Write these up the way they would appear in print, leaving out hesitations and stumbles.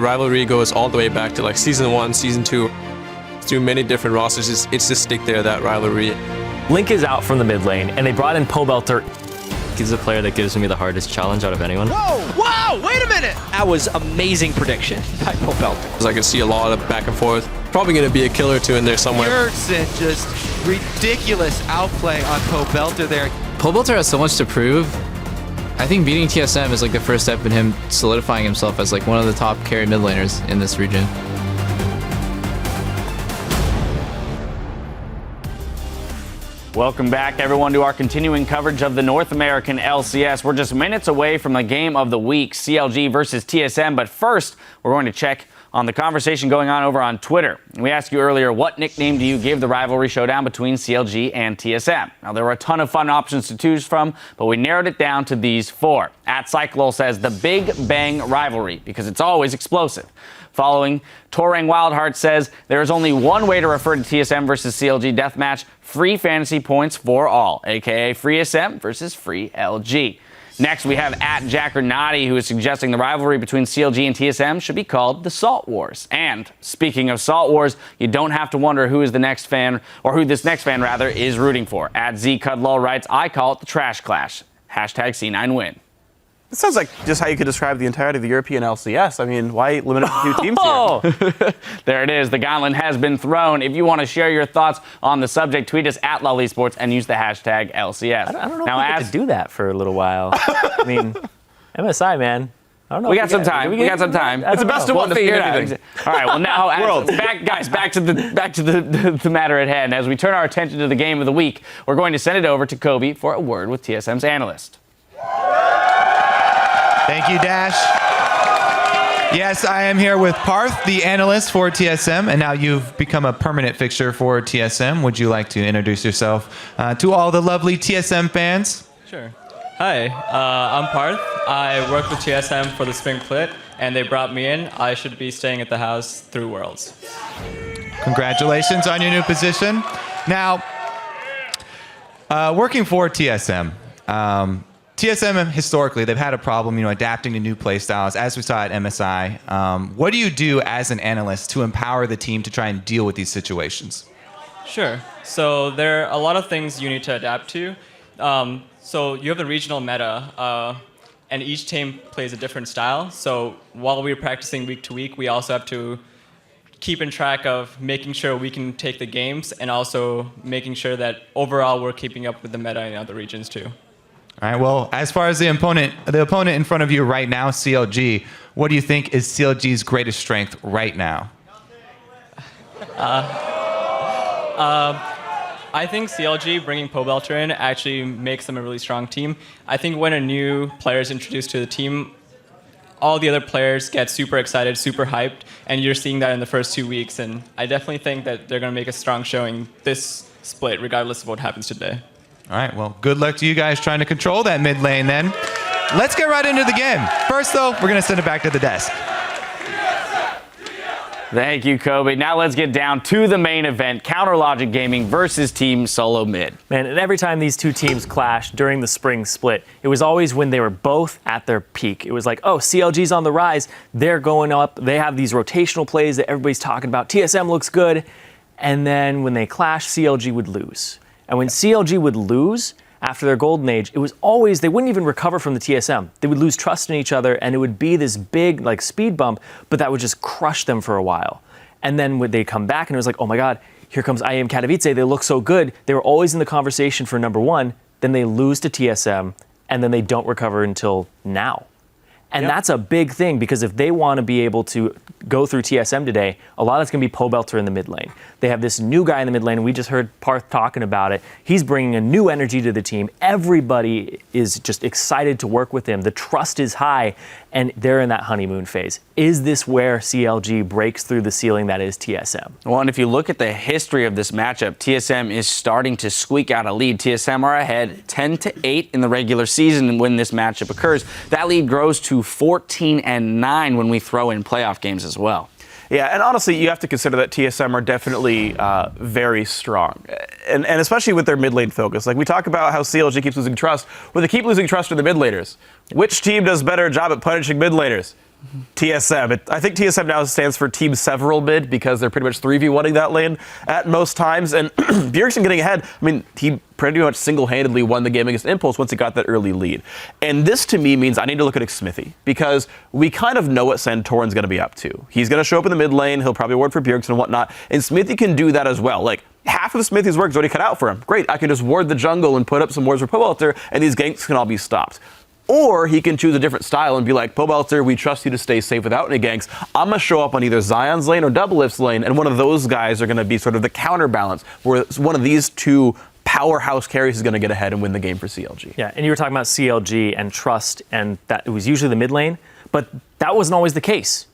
rivalry goes all the way back to like Season 1, Season 2, through many different rosters. It's just stick there, that rivalry. Link is out from the mid lane, and they brought in Pobelter. He's the player that gives me the hardest challenge out of anyone. Whoa! Wow! Wait a minute! That was amazing prediction by Pobelter. I can see a lot of back and forth. Probably going to be a kill or two in there somewhere. Yertsin, just ridiculous outplay on Pobelter there. Pobelter has so much to prove. I think beating TSM is like the first step in him solidifying himself as like one of the top carry mid laners in this region. Welcome back, everyone, to our continuing coverage of the North American LCS. We're just minutes away from the game of the week, CLG versus TSM. But first, we're going to check on the conversation going on over on Twitter. We asked you earlier, what nickname do you give the rivalry showdown between CLG and TSM? Now, there were a ton of fun options to choose from, but we narrowed it down to these four. @Cyclol says the Big Bang rivalry, because it's always explosive. Following, Torang Wildheart says there is only one way to refer to TSM versus CLG deathmatch, free fantasy points for all, aka free SM versus free LG. Next, we have @Jackernati, who is suggesting the rivalry between CLG and TSM should be called the Salt Wars. And speaking of Salt Wars, you don't have to wonder who is the next fan, or who this next fan rather is rooting for. @ZCudlaw writes, I call it the Trash Clash. #C9win. It sounds like just how you could describe the entirety of the European LCS. I mean, why limit it to 2 teams here? There it is. The gauntlet has been thrown. If you want to share your thoughts on the subject, tweet us @LolEsports and use the hashtag LCS. I don't know if we could do that for a little while. I mean, MSI, man. I don't know. We got some time. We got some time. It's the best of one to figure it out. All right. Well, now, back to the matter at hand. As we turn our attention to the game of the week, we're going to send it over to Kobe for a word with TSM's analyst. Thank you, Dash. Yes, I am here with Parth, the analyst for TSM, and now you've become a permanent fixture for TSM. Would you like to introduce yourself to all the lovely TSM fans? Sure. Hi, I'm Parth. I work with TSM for the Spring Split, and they brought me in. I should be staying at the house through Worlds. Congratulations on your new position. Now, working for TSM, TSM historically, they've had a problem, adapting to new play styles, as we saw at MSI. What do you do as an analyst to empower the team to try and deal with these situations? Sure. So there are a lot of things you need to adapt to. So you have the regional meta, and each team plays a different style. So while we're practicing week to week, we also have to keep in track of making sure we can take the games and also making sure that overall we're keeping up with the meta in other regions too. All right, well, as far as the opponent in front of you right now, CLG, what do you think is CLG's greatest strength right now? I think CLG bringing Pobelter in actually makes them a really strong team. I think when a new player is introduced to the team, all the other players get super excited, super hyped, and you're seeing that in the first 2 weeks. And I definitely think that they're going to make a strong showing this split, regardless of what happens today. All right, well, good luck to you guys trying to control that mid lane then. Let's get right into the game. First, though, we're going to send it back to the desk. Thank you, Kobe. Now let's get down to the main event, Counter Logic Gaming versus Team SoloMid. Man, and every time these two teams clashed during the spring split, it was always when they were both at their peak. It was like, oh, CLG's on the rise. They're going up. They have these rotational plays that everybody's talking about. TSM looks good. And then when they clash, CLG would lose. And when CLG would lose after their golden age, it was always, they wouldn't even recover from the TSM. They would lose trust in each other, and it would be this big like speed bump, but that would just crush them for a while. And then when they come back, and it was like, oh my God, here comes IAM Katowice. They look so good. They were always in the conversation for #1. Then they lose to TSM, and then they don't recover until now. And that's a big thing, because if they want to be able to go through TSM today, a lot of it's going to be Pobelter in the mid lane. They have this new guy in the mid lane, and we just heard Parth talking about it. He's bringing a new energy to the team. Everybody is just excited to work with him. The trust is high, and they're in that honeymoon phase. Is this where CLG breaks through the ceiling that is TSM? Well, and if you look at the history of this matchup, TSM is starting to squeak out a lead. TSM are ahead 10-8 in the regular season when this matchup occurs. That lead grows to 14-9 when we throw in playoff games as well. Yeah, and honestly, you have to consider that TSM are definitely very strong. And especially with their mid lane focus. Like, we talk about how CLG keeps losing trust. Well, they keep losing trust to the mid laners. Which team does better job at punishing mid laners? TSM. I think TSM now stands for Team Several Mid because they're pretty much 3v1ing that lane at most times. And Bjergsen getting ahead, I mean, he pretty much single-handedly won the game against Impulse once he got that early lead. And this to me means I need to look at Smithy because we kind of know what Santorin's going to be up to. He's going to show up in the mid lane, he'll probably ward for Bjergsen and whatnot, and Smithy can do that as well. Like, half of Smithy's work is already cut out for him. Great, I can just ward the jungle and put up some wards for Pobelter, and these ganks can all be stopped. Or he can choose a different style and be like, Pobelter, we trust you to stay safe without any ganks. I'm going to show up on either Zion's lane or Doublelift's lane, and one of those guys are going to be sort of the counterbalance, where one of these two powerhouse carries is going to get ahead and win the game for CLG. Yeah, and you were talking about CLG and trust, and that it was usually the mid lane, but that wasn't always the case.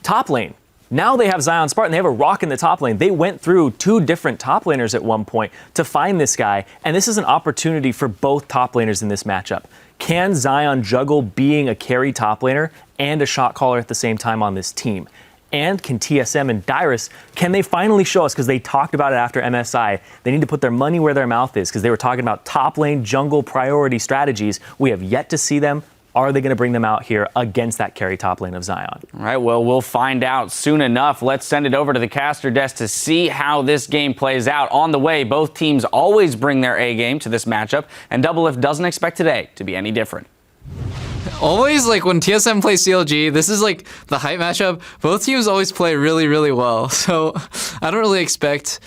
Top lane. Now they have Zion Spartan. They have a rock in the top lane. They went through 2 different top laners at one point to find this guy, and this is an opportunity for both top laners in this matchup. Can Zion juggle being a carry top laner and a shot caller at the same time on this team? And can TSM and Dyrus, can they finally show us, because they talked about it after MSI, they need to put their money where their mouth is, because they were talking about top lane jungle priority strategies. We have yet to see them. Are they going to bring them out here against that carry top lane of Zion? All right, well, we'll find out soon enough. Let's send it over to the caster desk to see how this game plays out. On the way, both teams always bring their A game to this matchup, and Doublelift doesn't expect today to be any different. Always, like, when TSM plays CLG, this is like the hype matchup. Both teams always play really, really well. So I don't really expect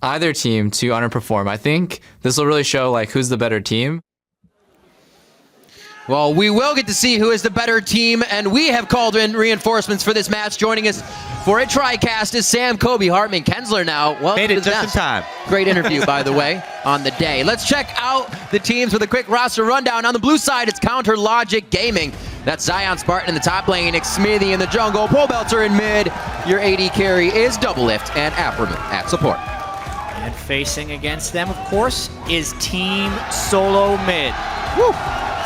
either team to underperform. I think this will really show, like, who's the better team. Well, we will get to see who is the better team, and we have called in reinforcements for this match. Joining us for a TriCast is Sam, Kobe, Hartman, Kensler now. Welcome Made it to the just in desk. time. Great interview, by the way, on the day. Let's check out the teams with a quick roster rundown. On the blue side, it's Counter Logic Gaming. That's Zion Spartan in the top lane, Smithy in the jungle, Pobelter in mid. Your AD carry is Doublelift and Afroman at support. And facing against them, of course, is Team SoloMid. Woo!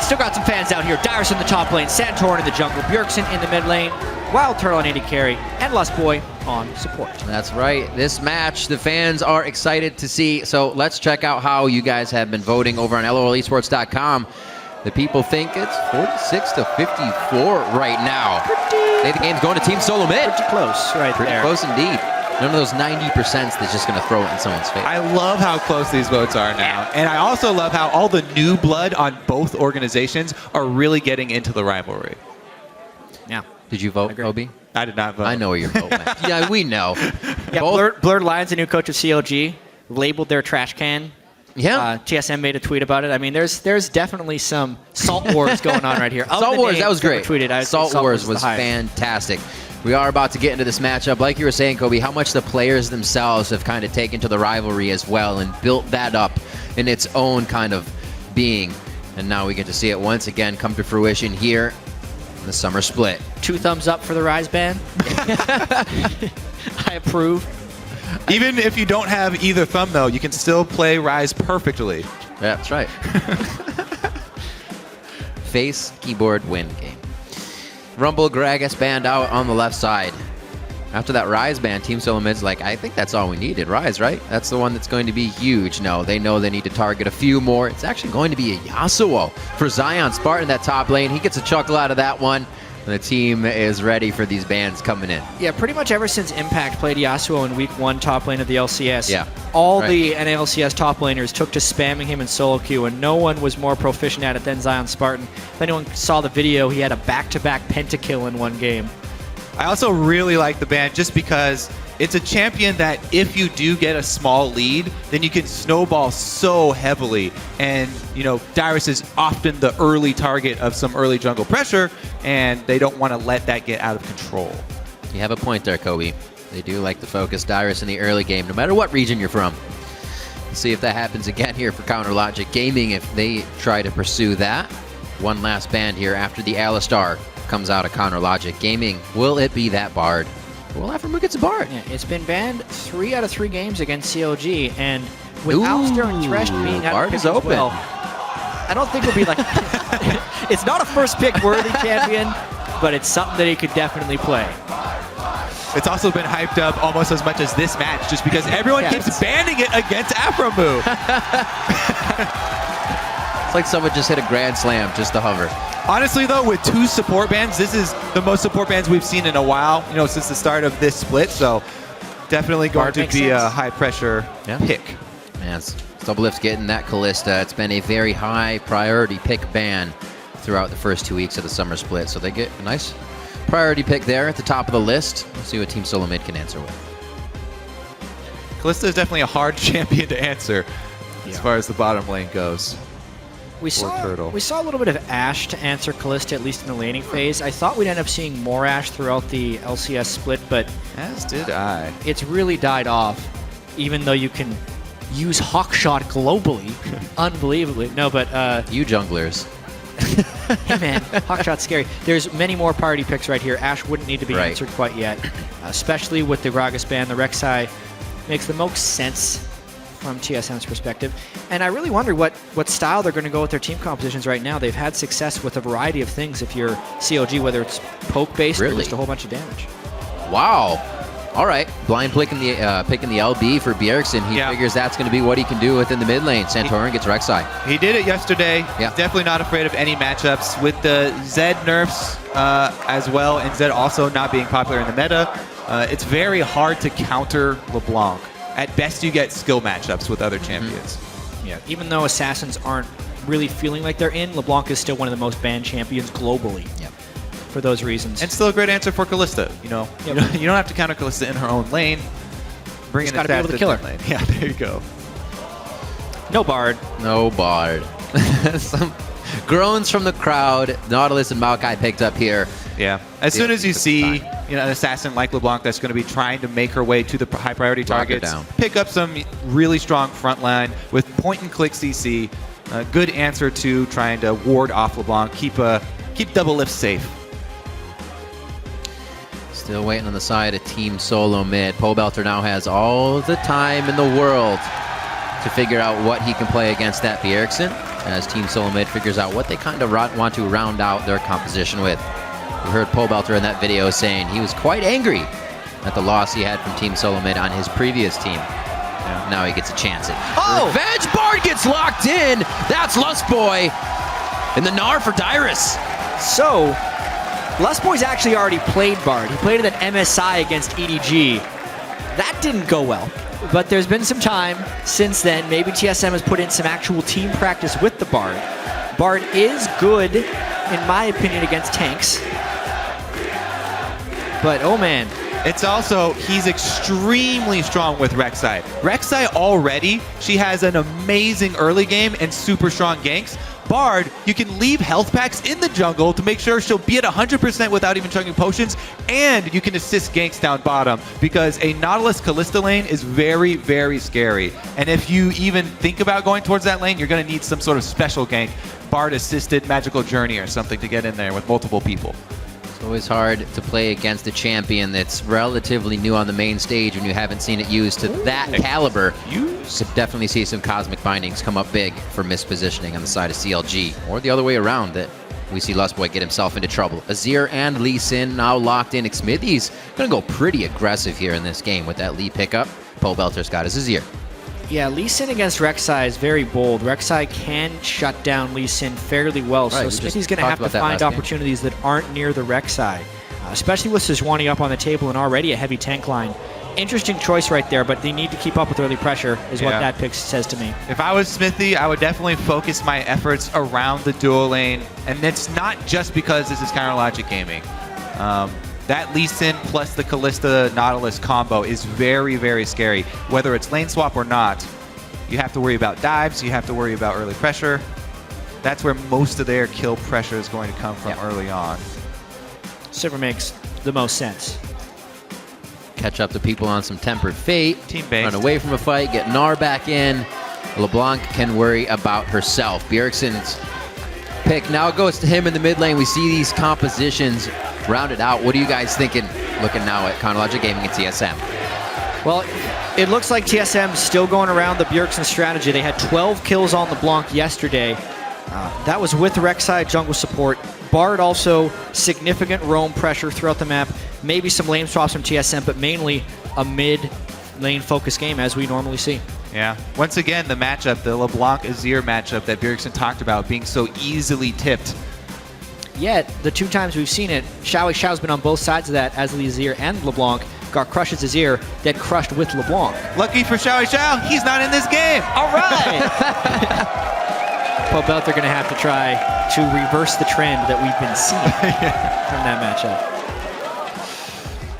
Still got some fans out here. Dyrus in the top lane, Santorin in the jungle, Bjergsen in the mid lane, Wild Turtle on AD carry, and Lust Boy on support. That's right. This match, the fans are excited to see. So let's check out how you guys have been voting over on LOLesports.com. The people think it's 46 to 54 right now. The game's going to Team SoloMid. Pretty close right Pretty there. close indeed. None of those 90% that's just going to throw it in someone's face. I love how close these votes are now. And I also love how all the new blood on both organizations are really getting into the rivalry. Yeah. Did you vote, Kobe? I did not vote. I know where your vote went. Yeah, we know. Yeah, Blurred Lions, the new coach of CLG, labeled their trash can. Yeah. TSM made a tweet about it. I mean, there's definitely some Salt Wars going on right here. Salt Wars, that was great. Tweeted, Salt Wars was fantastic. We are about to get into this matchup. Like you were saying, Kobe, how much the players themselves have kind of taken to the rivalry as well and built that up in its own kind of being. And now we get to see it once again come to fruition here in the summer split. 2 thumbs up for the Rise ban. I approve. Even if you don't have either thumb, though, you can still play Rise perfectly. Yeah, that's right. Face, keyboard, win game. Rumble Gragas banned out on the left side. After that Rise ban, Team SoloMid's like, I think that's all we needed. Rise, right? That's the one that's going to be huge. No, they know they need to target a few more. It's actually going to be a Yasuo for Zion Spartan, that top lane. He gets a chuckle out of that one. And the team is ready for these bans coming in. Yeah, pretty much ever since Impact played Yasuo in Week 1 top lane of the LCS, all the NA LCS top laners took to spamming him in solo queue, and no one was more proficient at it than Zion Spartan. If anyone saw the video, he had a back-to-back pentakill in one game. I also really like the ban just because it's a champion that if you do get a small lead, then you can snowball so heavily. And, you know, Dyrus is often the early target of some early jungle pressure, and they don't want to let that get out of control. You have a point there, Kobe. They do like to focus Dyrus in the early game, no matter what region you're from. Let's see if that happens again here for Counter Logic Gaming if they try to pursue that. One last ban here after the Alistar comes out of Counter Logic Gaming. Will it be that Bard? Well, Afroman gets a Bard. Yeah, it's been banned 3 out of 3 games against CLG, and with Alistar and Thresh being out Bard of is pick as open. well, I don't think it'll be like... It's not a first pick worthy champion, but it's something that he could definitely play. It's also been hyped up almost as much as this match just because everyone keeps banning it against Afromu. It's like someone just hit a grand slam just to hover. Honestly, though, with 2 support bans, this is the most support bans we've seen in a while, since the start of this split. So definitely going to be a high-pressure pick. Man, Doublelift's getting that Kalista. It's been a very high priority pick ban throughout the first 2 weeks of the summer split. So they get a nice priority pick there at the top of the list. Let's see what Team SoloMid can answer with. Kalista is definitely a hard champion to answer as far as the bottom lane goes. We saw a little bit of Ashe to answer Kalista, at least in the laning phase. I thought we'd end up seeing more Ashe throughout the LCS split, but as did I. It's really died off, even though you can use Hawkshot globally. Unbelievably. No, but you junglers. Hey man, Hawkshot's scary. There's many more priority picks right here. Ashe wouldn't need to be answered quite yet, especially with the Gragas ban. The Rek'Sai makes the most sense from TSM's perspective. And I really wonder what style they're going to go with their team compositions right now. They've had success with a variety of things if you're CLG, whether it's poke-based or just a whole bunch of damage. Wow. All right. Blind picking the LB for Bjergsen. He figures that's going to be what he can do within the mid lane. Santorin gets Rek'Sai. He did it yesterday. He's definitely not afraid of any matchups. With the Zed nerfs as well, and Zed also not being popular in the meta, it's very hard to counter LeBlanc. At best, you get skill matchups with other champions. Yeah, even though Assassins aren't really feeling like they're in, LeBlanc is still one of the most banned champions globally. For those reasons. And still a great answer for Kalista. You don't have to counter Kalista in her own lane. Bring in got to be able to kill her. Lane. Yeah, there you go. No Bard. No Bard. Some groans from the crowd. Nautilus and Maokai picked up here. Yeah. As soon as you see an assassin like LeBlanc that's going to be trying to make her way to the high priority targets, pick up some really strong front line with point and click CC. A good answer to trying to ward off LeBlanc. Keep Doublelift safe. Still waiting on the side of Team SoloMid. Pobelter now has all the time in the world to figure out what he can play against that Bjergsen, as Team SoloMid figures out what they kind of want to round out their composition with. We heard Pobelter in that video saying he was quite angry at the loss he had from Team SoloMid on his previous team. Now he gets a chance at Revenge. Bard gets locked in. That's Lustboy and the Gnar for Dyrus. So Lustboy's actually already played Bard. He played it at MSI against EDG. That didn't go well, but there's been some time since then. Maybe TSM has put in some actual team practice with the Bard. Bard is good, in my opinion, against tanks. But, oh man. It's also, he's extremely strong with Rek'Sai. Rek'Sai already, she has an amazing early game and super strong ganks. Bard, you can leave health packs in the jungle to make sure she'll be at 100% without even chugging potions, and you can assist ganks down bottom, because a Nautilus Kalista lane is very, very scary. And if you even think about going towards that lane, you're going to need some sort of special gank, Bard-assisted Magical Journey or something to get in there with multiple people. It's always hard to play against a champion that's relatively new on the main stage when you haven't seen it used to that caliber. You could definitely see some Cosmic Bindings come up big for mispositioning on the side of CLG, or the other way around, that we see Lustboy get himself into trouble. Azir and Lee Sin now locked in. Xmithy's going to go pretty aggressive here in this game with that Lee pickup. Pobelter's got his Azir. Yeah, Lee Sin against Rek'Sai is very bold. Rek'Sai can shut down Lee Sin fairly well, so Smithy's going to have to find opportunities that aren't near the Rek'Sai, especially with Sejuani up on the table and already a heavy tank line. Interesting choice right there, but they need to keep up with early pressure, is what that pick says to me. If I was Smithy, I would definitely focus my efforts around the dual lane, and it's not just because this is Counter Logic Gaming. That Lee Sin plus the Kalista Nautilus combo is very, very scary. Whether it's lane swap or not, you have to worry about dives, you have to worry about early pressure. That's where most of their kill pressure is going to come from early on. Silver makes the most sense. Catch up to people on some Tempered Fate. Team-based. Run away from a fight, get Gnar back in. LeBlanc can worry about herself. Bjergsen's pick now goes to him in the mid lane. We see these compositions rounded out. What are you guys thinking looking now at Counter Logic Gaming and TSM? Well, it looks like TSM still going around the Bjergsen strategy. They had 12 kills on LeBlanc yesterday. That was with Rek'Sai jungle support. Bard also significant roam pressure throughout the map. Maybe some lane swaps from TSM, but mainly a mid lane focus game as we normally see. Yeah. Once again, the matchup, the LeBlanc-Azir matchup that Bjergsen talked about being so easily tipped. Yet, the 2 times we've seen it, Xiao's been on both sides of that as Azir and LeBlanc. Got crushed as Azir, then crushed with LeBlanc. Lucky for Xiao, he's not in this game. All right! Pobelter going to have to try to reverse the trend that we've been seeing from that matchup.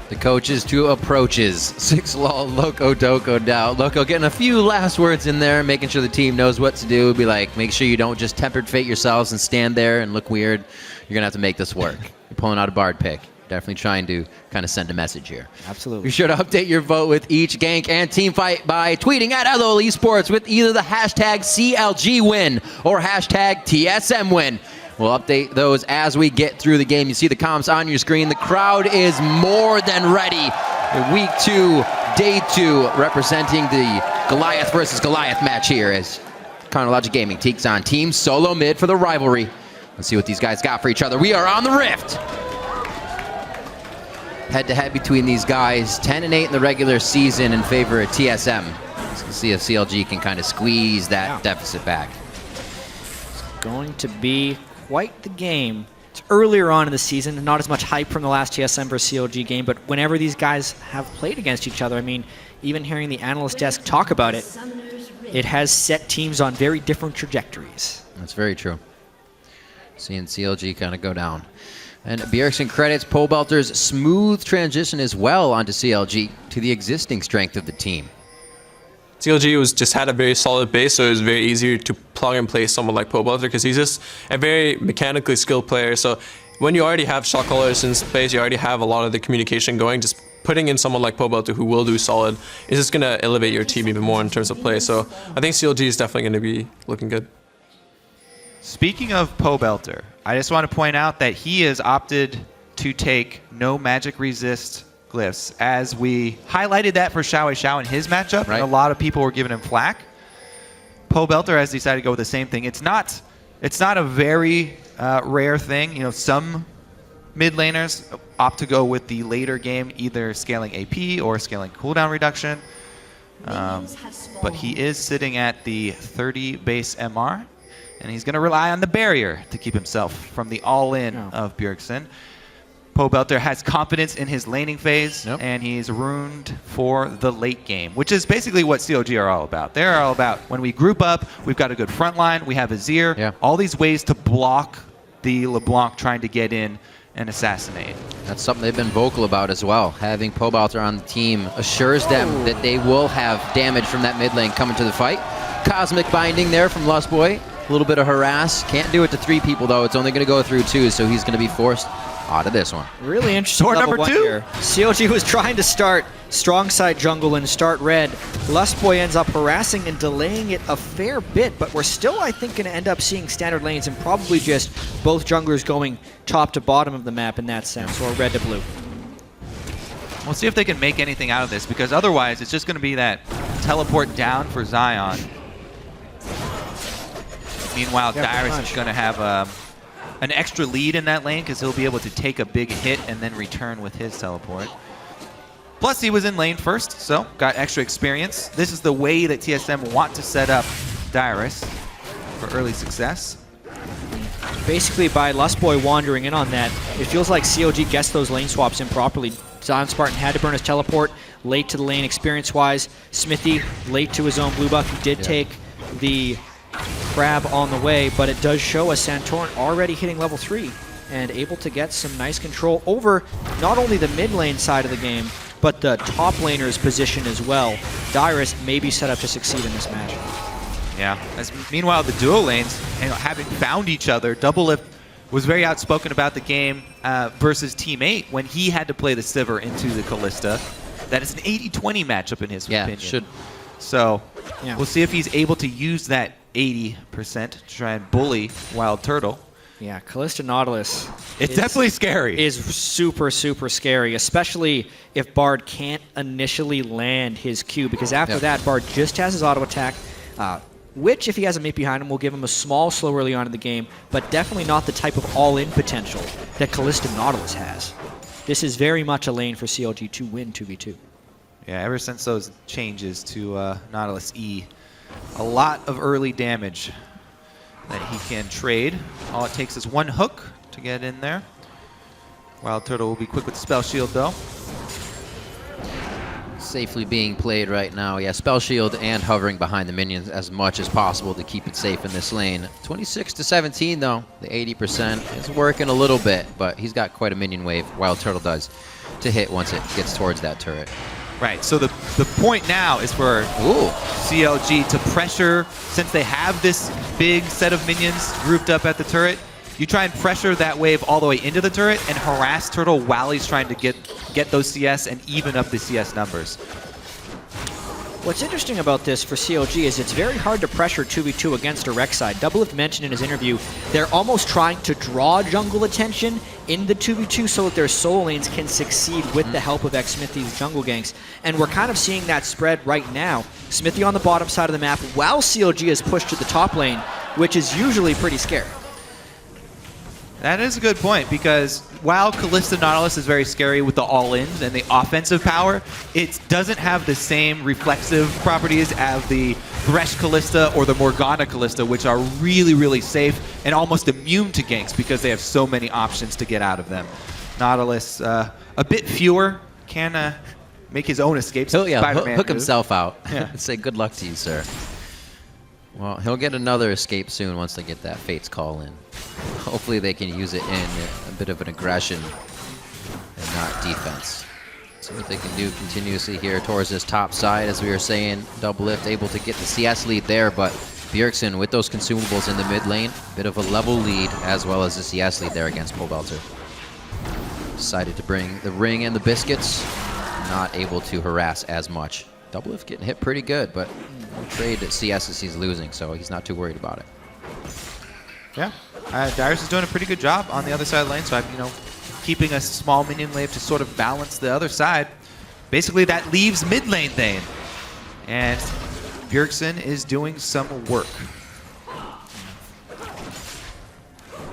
The coaches to approaches. 6 lol, Loco Doco Dow. Loco getting a few last words in there, making sure the team knows what to do. Be like, make sure you don't just tempered fate yourselves and stand there and look weird. You're going to have to make this work. You're pulling out a Bard pick. Definitely trying to kind of send a message here. Absolutely. Be sure to update your vote with each gank and team fight by tweeting at LOL Esports with either the hashtag CLG win or hashtag TSM win. We'll update those as we get through the game. You see the comms on your screen. The crowd is more than ready. Week 2, day 2, representing the Goliath versus Goliath match here as Chronologic Gaming takes on Team SoloMid for the rivalry. Let's see what these guys got for each other. We are on the Rift. Head-to-head between these guys, 10-8 in the regular season in favor of TSM. Let's see if CLG can kind of squeeze that deficit back. It's going to be quite the game. It's earlier on in the season, not as much hype from the last TSM versus CLG game, but whenever these guys have played against each other, I mean, even hearing the analyst desk talk about it, it has set teams on very different trajectories. That's very true. Seeing CLG kind of go down. And Bjergsen credits Pobelter's smooth transition as well onto CLG to the existing strength of the team. CLG just had a very solid base, so it was very easy to plug and play someone like Pobelter because he's just a very mechanically skilled player. So when you already have shot callers in space, you already have a lot of the communication going. Just putting in someone like Pobelter who will do solid is just going to elevate your team even more in terms of play. So I think CLG is definitely going to be looking good. Speaking of Pobelter, I just want to point out that he has opted to take no magic resist glyphs, as we highlighted that for Xiao in his matchup, and a lot of people were giving him flack. Pobelter has decided to go with the same thing. It's not a very rare thing. You know, some mid laners opt to go with the later game, either scaling AP or scaling cooldown reduction. But he is sitting at the 30 base MR. And he's going to rely on the barrier to keep himself from the all-in of Bjergsen. Pobelter has confidence in his laning phase, and he's ruined for the late game, which is basically what CLG are all about. They're all about when we group up, we've got a good front line, we have Azir, all these ways to block the LeBlanc trying to get in and assassinate. That's something they've been vocal about as well. Having Pobelter on the team assures them that they will have damage from that mid lane coming to the fight. Cosmic binding there from Lustboy. A little bit of harass. Can't do it to 3 people, though. It's only going to go through 2, so he's going to be forced out of this one. Really interesting level 1 here. CLG was trying to start strong side jungle and start red. Lustboy ends up harassing and delaying it a fair bit, but we're still, I think, going to end up seeing standard lanes and probably just both junglers going top to bottom of the map in that sense, or red to blue. We'll see if they can make anything out of this, because otherwise it's just going to be that teleport down for Zion. Meanwhile, Dyrus is going to have an extra lead in that lane because he'll be able to take a big hit and then return with his teleport. Plus, he was in lane first, so got extra experience. This is the way that TSM want to set up Dyrus for early success. Basically, by Lustboy wandering in on that, it feels like CLG guessed those lane swaps improperly. Zion Spartan had to burn his teleport late to the lane experience-wise. Smithy late to his own blue buff. He did take the grab on the way, but it does show us Santorin already hitting level 3 and able to get some nice control over not only the mid lane side of the game, but the top laner's position as well. Dyrus may be set up to succeed in this match. Yeah. Meanwhile, the duo lanes, having found each other, Doublelift was very outspoken about the game versus Team 8 when he had to play the Sivir into the Kalista. That is an 80-20 matchup in his opinion. Should. So we'll see if he's able to use that 80% to try and bully Wild Turtle. Yeah, Kalista Nautilus. It's definitely scary. Is super, super scary, especially if Bard can't initially land his Q, because after that, Bard just has his auto attack, which, if he has a mate behind him, will give him a small slow early on in the game, but definitely not the type of all-in potential that Kalista Nautilus has. This is very much a lane for CLG to win 2v2. Yeah, ever since those changes to Nautilus E, a lot of early damage that he can trade. All it takes is one hook to get in there. Wild Turtle will be quick with Spell Shield, though. Safely being played right now. Yeah, Spell Shield and hovering behind the minions as much as possible to keep it safe in this lane. 26-17, though. The 80% is working a little bit, but he's got quite a minion wave, Wild Turtle does, to hit once it gets towards that turret. Right, so the point now is for CLG to pressure, since they have this big set of minions grouped up at the turret, you try and pressure that wave all the way into the turret and harass Turtle while he's trying to get those CS and even up the CS numbers. What's interesting about this for CLG is it's very hard to pressure 2v2 against a Rek'Sai. Doublelift mentioned in his interview they're almost trying to draw jungle attention in the 2v2 so that their solo lanes can succeed with the help of xMithy's jungle ganks. And we're kind of seeing that spread right now. Smithy on the bottom side of the map while CLG is pushed to the top lane, which is usually pretty scary. That is a good point, because while Kalista Nautilus is very scary with the all-ins and the offensive power, it doesn't have the same reflexive properties as the Thresh Kalista or the Morgana Kalista, which are really, really safe and almost immune to ganks because they have so many options to get out of them. Nautilus, a bit fewer, can make his own escapes. Hook himself out. Yeah. Say good luck to you, sir. Well, he'll get another escape soon once they get that Fate's Call in. Hopefully they can use it in a bit of an aggression and not defense. See what they can do continuously here towards this top side. As we were saying, Doublelift able to get the CS lead there, but Bjergsen with those consumables in the mid lane, bit of a level lead as well as the CS lead there against Pobelter. Decided to bring the ring and the biscuits, not able to harass as much. Doublelift getting hit pretty good, but trade at CS as he's losing, so he's not too worried about it. Yeah, Darius is doing a pretty good job on the other side of the lane, so I'm, keeping a small minion wave to sort of balance the other side. Basically, that leaves mid lane then, and Bjergsen is doing some work.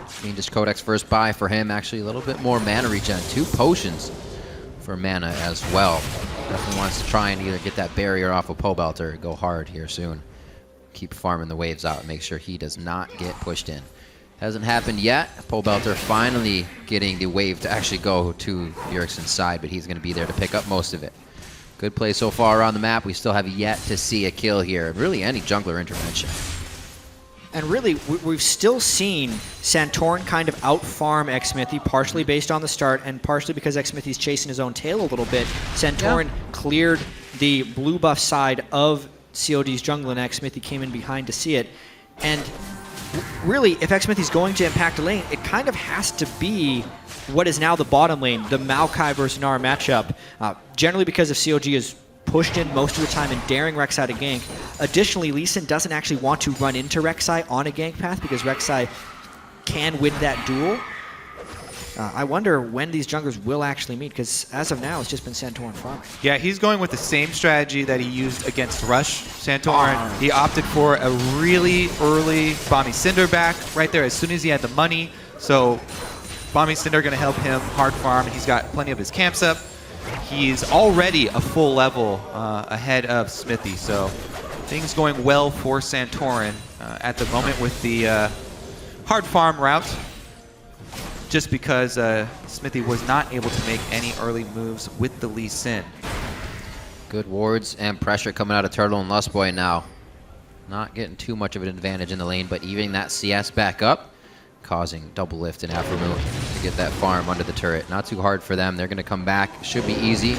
Fiendish Codex first buy for him, actually a little bit more mana regen, 2 potions for mana as well. Definitely wants to try and either get that barrier off of Pobelter or go hard here soon. Keep farming the waves out and make sure he does not get pushed in. Hasn't happened yet. Pobelter finally getting the wave to actually go to Bjergsen's side, but he's going to be there to pick up most of it. Good play so far around the map. We still have yet to see a kill here. Really any jungler intervention. And really, we've still seen Santorin kind of out-farm xMithy, partially based on the start and partially because xMithy's chasing his own tail a little bit. Santorin cleared the blue buff side of COD's jungle, and xMithy came in behind to see it. And really, if xMithy's going to impact a lane, it kind of has to be what is now the bottom lane, the Maokai versus Nara matchup. Generally because if COG is pushed in most of the time and daring Rek'Sai to gank. Additionally, Lee Sin doesn't actually want to run into Rek'Sai on a gank path because Rek'Sai can win that duel. I wonder when these junglers will actually meet, because as of now, it's just been Santorin farming. Yeah, he's going with the same strategy that he used against Rush. Santorin, he opted for a really early Bomby Cinder back right there as soon as he had the money. So Bomby Cinder going to help him hard farm, and he's got plenty of his camps up. He's already a full level ahead of Smithy, so things going well for Santorin at the moment with the hard farm route, just because Smithy was not able to make any early moves with the Lee Sin. Good wards and pressure coming out of Turtle and Lustboy now. Not getting too much of an advantage in the lane, but evening that CS back up, causing Doublelift and Afromu to get that farm under the turret. Not too hard for them. They're going to come back. Should be easy.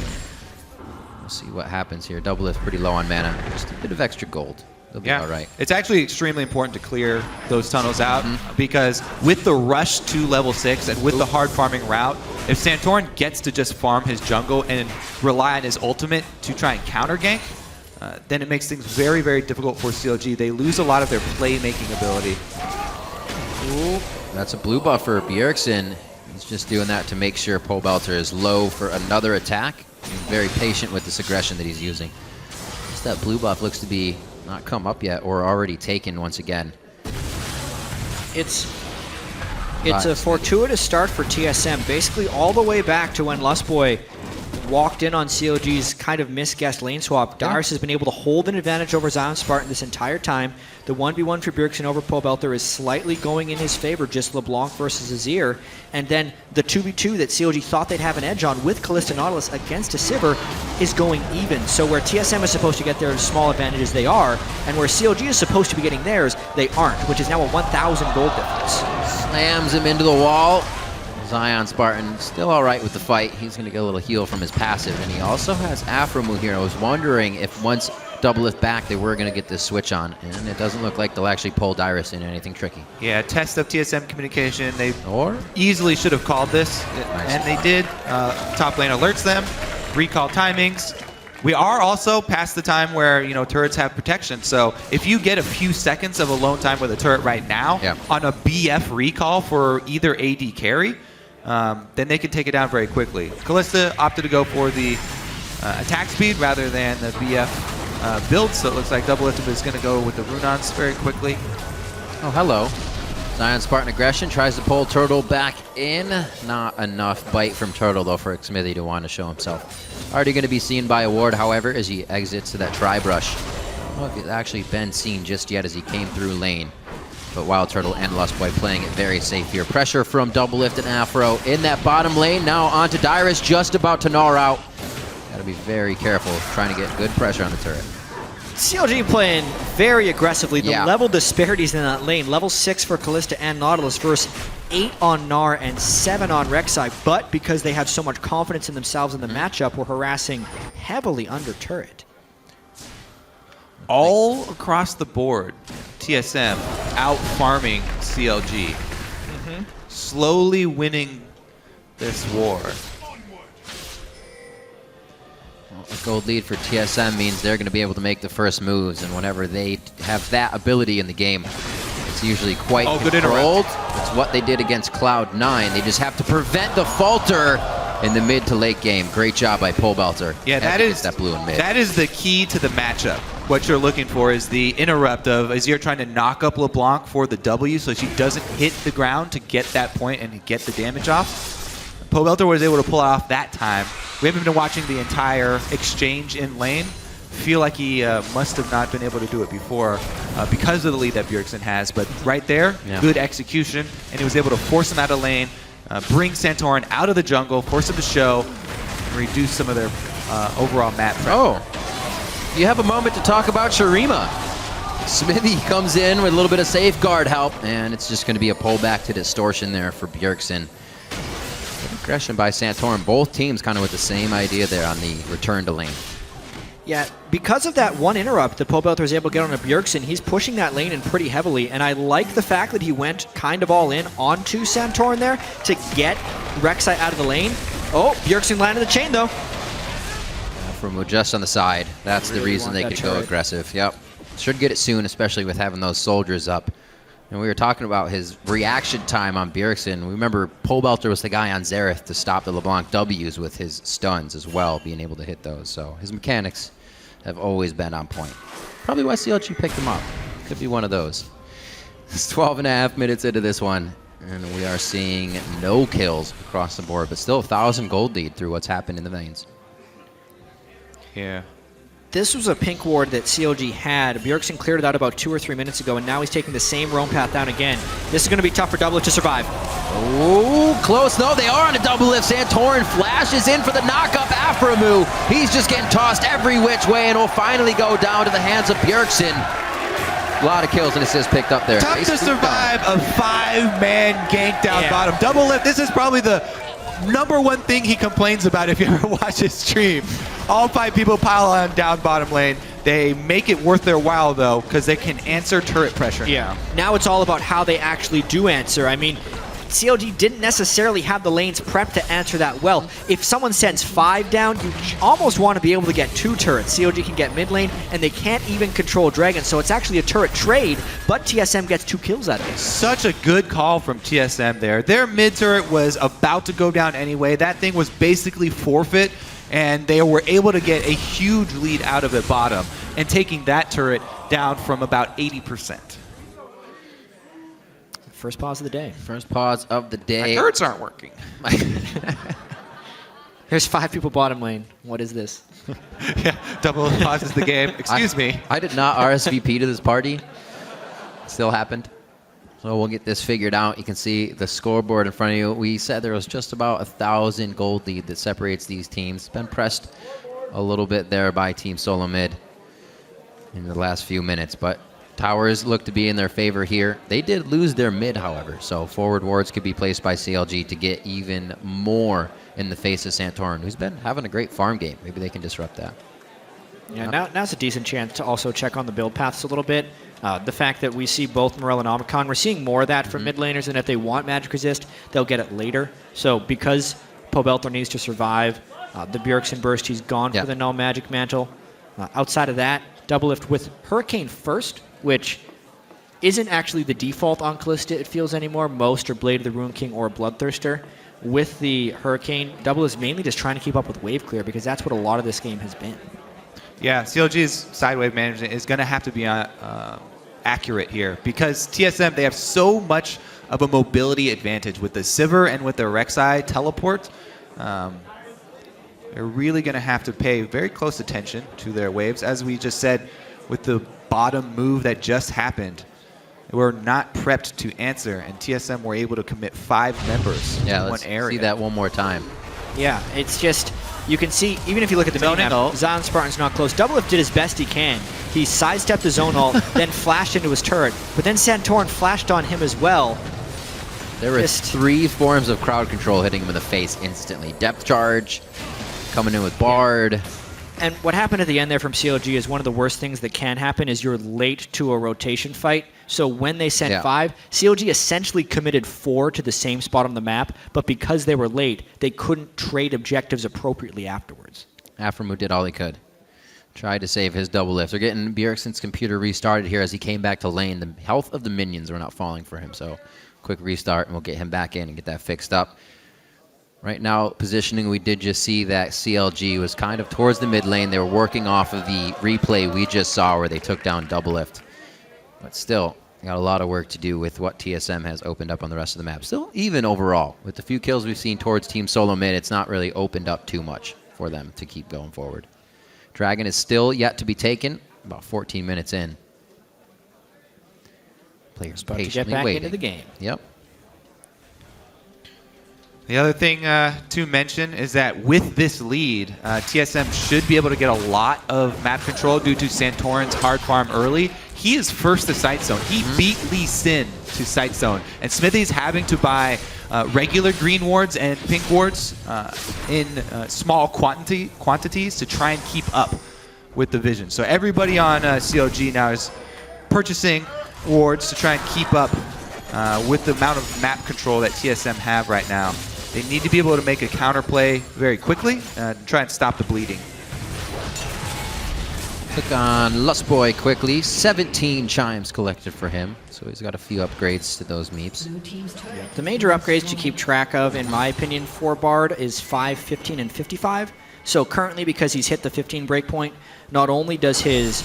We'll see what happens here. Doublelift pretty low on mana. Just a bit of extra gold. They'll be all right. It's actually extremely important to clear those tunnels out because with the rush to level 6 and with the hard farming route, if Santorin gets to just farm his jungle and rely on his ultimate to try and counter gank, then it makes things very, very difficult for CLG. They lose a lot of their playmaking ability. Ooh, that's a blue buff for Bjergsen. He's just doing that to make sure Pobelter is low for another attack. Being very patient with this aggression that he's using. Just that blue buff looks to be not come up yet or already taken once again. It's a fortuitous start for TSM, basically all the way back to when Lustboy walked in on CLG's kind of misguessed lane swap. Darius has been able to hold an advantage over Zion Spartan this entire time. The 1v1 for Bjergsen over Pobelter is slightly going in his favor, just LeBlanc versus Azir. And then the 2v2 that CLG thought they'd have an edge on with Kalista Nautilus against a Sivir is going even. So where TSM is supposed to get their small advantages, they are, and where CLG is supposed to be getting theirs, they aren't, which is now a 1,000 gold difference. Slams him into the wall. Zion Spartan still all right with the fight. He's going to get a little heal from his passive, and he also has Afromu here. I was wondering if once double lift back, they were going to get this switch on, and it doesn't look like they'll actually pull Dyrus into anything tricky. Yeah, test of TSM communication. They easily should have called this, and they did. Top lane alerts them, recall timings. We are also past the time where, you know, turrets have protection. So if you get a few seconds of alone time with a turret right now on a BF recall for either AD carry, then they can take it down very quickly. Kalista opted to go for the attack speed rather than the BF build, so it looks like Double Lift is going to go with the Runons very quickly. Oh, hello. Zion Spartan aggression tries to pull Turtle back in. Not enough bite from Turtle, though, for Xmithy to want to show himself. Already going to be seen by a ward, however, as he exits to that Tri-Brush. I don't know if he's actually been seen just yet as he came through lane. But Wild Turtle and Lustboy playing it very safe here. Pressure from Double Lift and Afro in that bottom lane. Now onto Dyrus, just about to gnaw out. Got to be very careful trying to get good pressure on the turret. CLG playing very aggressively. The level disparities in that lane. Level 6 for Kalista and Nautilus versus 8 on Gnar and 7 on Rek'Sai. But because they have so much confidence in themselves in the matchup, we're harassing heavily under turret. All across the board, TSM out farming CLG. Slowly winning this war. A gold lead for TSM means they're going to be able to make the first moves, and whenever they have that ability in the game, it's usually quite controlled. It's what they did against Cloud9. They just have to prevent the falter in the mid to late game. Great job by Pobelter. Yeah, that is that blue and mid. That is the key to the matchup. What you're looking for is the interrupt of Azir trying to knock up LeBlanc for the W so she doesn't hit the ground to get that point and get the damage off. Pobelter was able to pull off that time. We haven't been watching the entire exchange in lane. Feel like he must have not been able to do it before because of the lead that Bjergsen has. But right there, good execution, and he was able to force him out of lane, bring Santorin out of the jungle, force him to show, and reduce some of their overall map pressure. You have a moment to talk about Shurima. Smithy comes in with a little bit of safeguard help, and it's just going to be a pullback to Distortion there for Bjergsen. Aggression by Santorin. Both teams kind of with the same idea there on the return to lane. Yeah, because of that one interrupt that Pobelter was able to get on a Bjergsen, he's pushing that lane in pretty heavily, and I like the fact that he went kind of all in onto Santorin there to get Rek'Sai out of the lane. Oh, Bjergsen landed the chain, though. From just on the side. That's the reason they could go aggressive. Yep. Should get it soon, especially with having those soldiers up. And we were talking about his reaction time on Bjergsen. We remember Pobelter was the guy on Xerath to stop the LeBlanc W's with his stuns as well, being able to hit those. So his mechanics have always been on point. Probably why CLG picked him up. Could be one of those. It's 12.5 minutes into this one, and we are seeing no kills across the board, but still 1,000 gold lead through what's happened in the veins. Yeah. This was a pink ward that CLG had. Bjergsen cleared it out about 2 or 3 minutes ago, and now he's taking the same roam path down again. This is going to be tough for Double Lift to survive. Oh, close though. They are on a double lift. Santorin flashes in for the knockup. Aframu, he's just getting tossed every which way, and will finally go down to the hands of Bjergsen. A lot of kills and assists picked up there. Tough to survive a 5-man gank down bottom. Double Lift, this is probably the #1 thing he complains about if you ever watch his stream. All 5 people pile on down bottom lane. They make it worth their while, though, because they can answer turret pressure. Yeah. Now it's all about how they actually do answer. I mean, CLG didn't necessarily have the lanes prepped to answer that well. If someone sends 5 down, you almost want to be able to get 2 turrets. CLG can get mid lane, and they can't even control Dragon, so it's actually a turret trade, but TSM gets 2 kills out of it. Such a good call from TSM there. Their mid turret was about to go down anyway. That thing was basically forfeit, and they were able to get a huge lead out of it bottom, and taking that turret down from about 80%. First pause of the day. First pause of the day. My turrets aren't working. There's 5 people bottom lane. What is this? Yeah, double pauses the game. Excuse me. I did not RSVP to this party. Still happened. So we'll get this figured out. You can see the scoreboard in front of you. We said there was just about 1,000 gold lead that separates these teams. Been pressed a little bit there by Team SoloMid in the last few minutes, but towers look to be in their favor here. They did lose their mid, however, so forward wards could be placed by CLG to get even more in the face of Santorin, who's been having a great farm game. Maybe they can disrupt that. Yeah, now's a decent chance to also check on the build paths a little bit. The fact that we see both Morel and Omicron, we're seeing more of that from mid laners, and if they want magic resist, they'll get it later. So because Pobelter needs to survive, the Bjergsen burst, he's gone for the no magic mantle. Outside of that, double lift with Hurricane first, which isn't actually the default on Callista, it feels anymore. Most are Blade of the Ruin King or Bloodthirster. With the Hurricane, double is mainly just trying to keep up with wave clear because that's what a lot of this game has been. Yeah, CLG's side wave management is going to have to be accurate here because TSM, they have so much of a mobility advantage with the Sivir and with the Rek'Sai teleport. They're really going to have to pay very close attention to their waves. As we just said, with the bottom move that just happened, we're not prepped to answer, and TSM were able to commit 5 members in one area. See that one more time. Yeah, it's just, you can see, even if you look at the main map, Zion Spartan's not close. Doublelift did his best he can. He sidestepped his zone ult, then flashed into his turret, but then Santorin flashed on him as well. There were 3 forms of crowd control hitting him in the face instantly. Depth charge, coming in with Bard. And what happened at the end there from CLG is one of the worst things that can happen is you're late to a rotation fight. So when they sent 5, CLG essentially committed 4 to the same spot on the map, but because they were late, they couldn't trade objectives appropriately afterwards. Aphromoo did all he could. Tried to save his double lift. They're getting Bjergsen's computer restarted here as he came back to lane. The health of the minions were not falling for him, so quick restart and we'll get him back in and get that fixed up. Right now, positioning, we did just see that CLG was kind of towards the mid lane. They were working off of the replay we just saw where they took down double lift. But still, got a lot of work to do with what TSM has opened up on the rest of the map. Still even overall. With the few kills we've seen towards Team SoloMid, it's not really opened up too much for them to keep going forward. Dragon is still yet to be taken, about 14 minutes in. Players about patiently to get back waiting. into the game. Yep. The other thing to mention is that with this lead, TSM should be able to get a lot of map control due to Santorin's hard farm early. He is first to sight zone. He beat Lee Sin to sight zone. And Smithy's having to buy regular green wards and pink wards in small quantities to try and keep up with the vision. So everybody on CLG now is purchasing wards to try and keep up with the amount of map control that TSM have right now. They need to be able to make a counterplay very quickly and try and stop the bleeding. Click on Lustboy quickly. 17 chimes collected for him, so he's got a few upgrades to those meeps. The major upgrades to keep track of, in my opinion, for Bard is 5, 15, and 55. So currently, because he's hit the 15 breakpoint, not only does his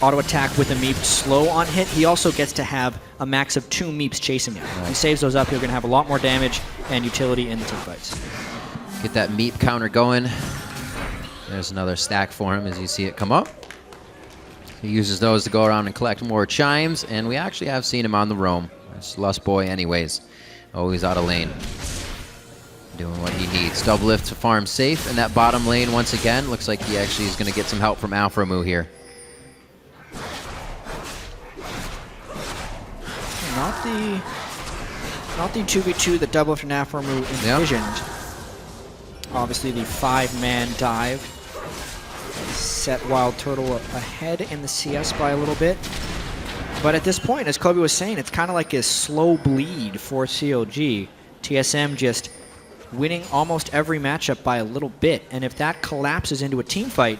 auto attack with a meep slow on hit, he also gets to have a max of 2 meeps chasing him. He saves those up, you're going to have a lot more damage and utility in the team fights. Get that meep counter going. There's another stack for him as you see it come up. He uses those to go around and collect more chimes, and we actually have seen him on the roam. It's Lustboy anyways. Always out of lane. Doing what he needs. Double lift to farm safe, and that bottom lane once again looks like he actually is going to get some help from Aphromoo here. Not the 2v2 that Double Lift and Aphromoo envisioned. Obviously the 5-man dive set Wild Turtle ahead in the CS by a little bit. But at this point, as Kobe was saying, it's kind of like a slow bleed for CLG. TSM just winning almost every matchup by a little bit. And if that collapses into a team fight,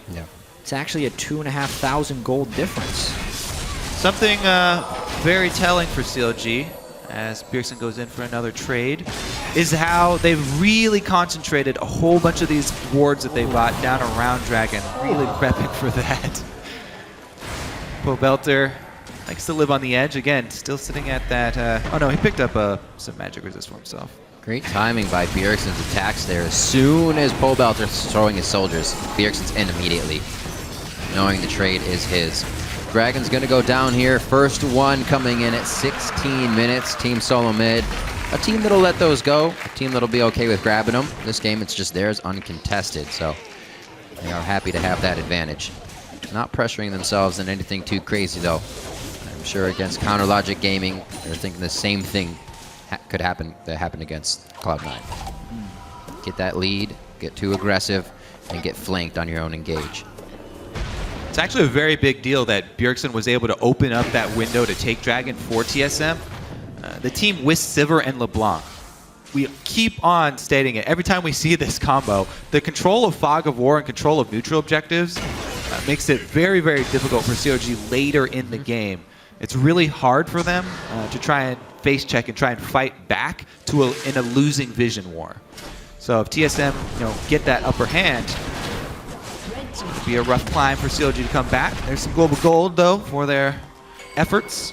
it's actually a 2,500 gold difference. Something very telling for CLG, as Bjergsen goes in for another trade, is how they've really concentrated a whole bunch of these wards that they bought down around Dragon, really prepping for that. Pobelter Likes to live on the edge. Again, still sitting at that. Oh no, he picked up some magic resist for himself. Great timing by Bjergsen's attacks there. As soon as Pobelter's throwing his soldiers, Bjergsen's in immediately, knowing the trade is his. Dragon's going to go down here. First one coming in at 16 minutes. Team SoloMid. A team that'll let those go. A team that'll be okay with grabbing them. This game, it's just theirs uncontested. So they are happy to have that advantage. Not pressuring themselves in anything too crazy, though. I'm sure against Counter Logic Gaming, they're thinking the same thing could happen that happened against Cloud9. Get that lead, get too aggressive, and get flanked on your own engage. It's actually a very big deal that Bjergsen was able to open up that window to take Dragon for TSM. The team with Sivir and LeBlanc. We keep on stating it. Every time we see this combo, the control of Fog of War and control of neutral objectives makes it very, very difficult for CLG later in the game. It's really hard for them to try and face check and try and fight back in a losing vision war. So if TSM get that upper hand, it's going to be a rough climb for CLG to come back. There's some global gold, though, for their efforts.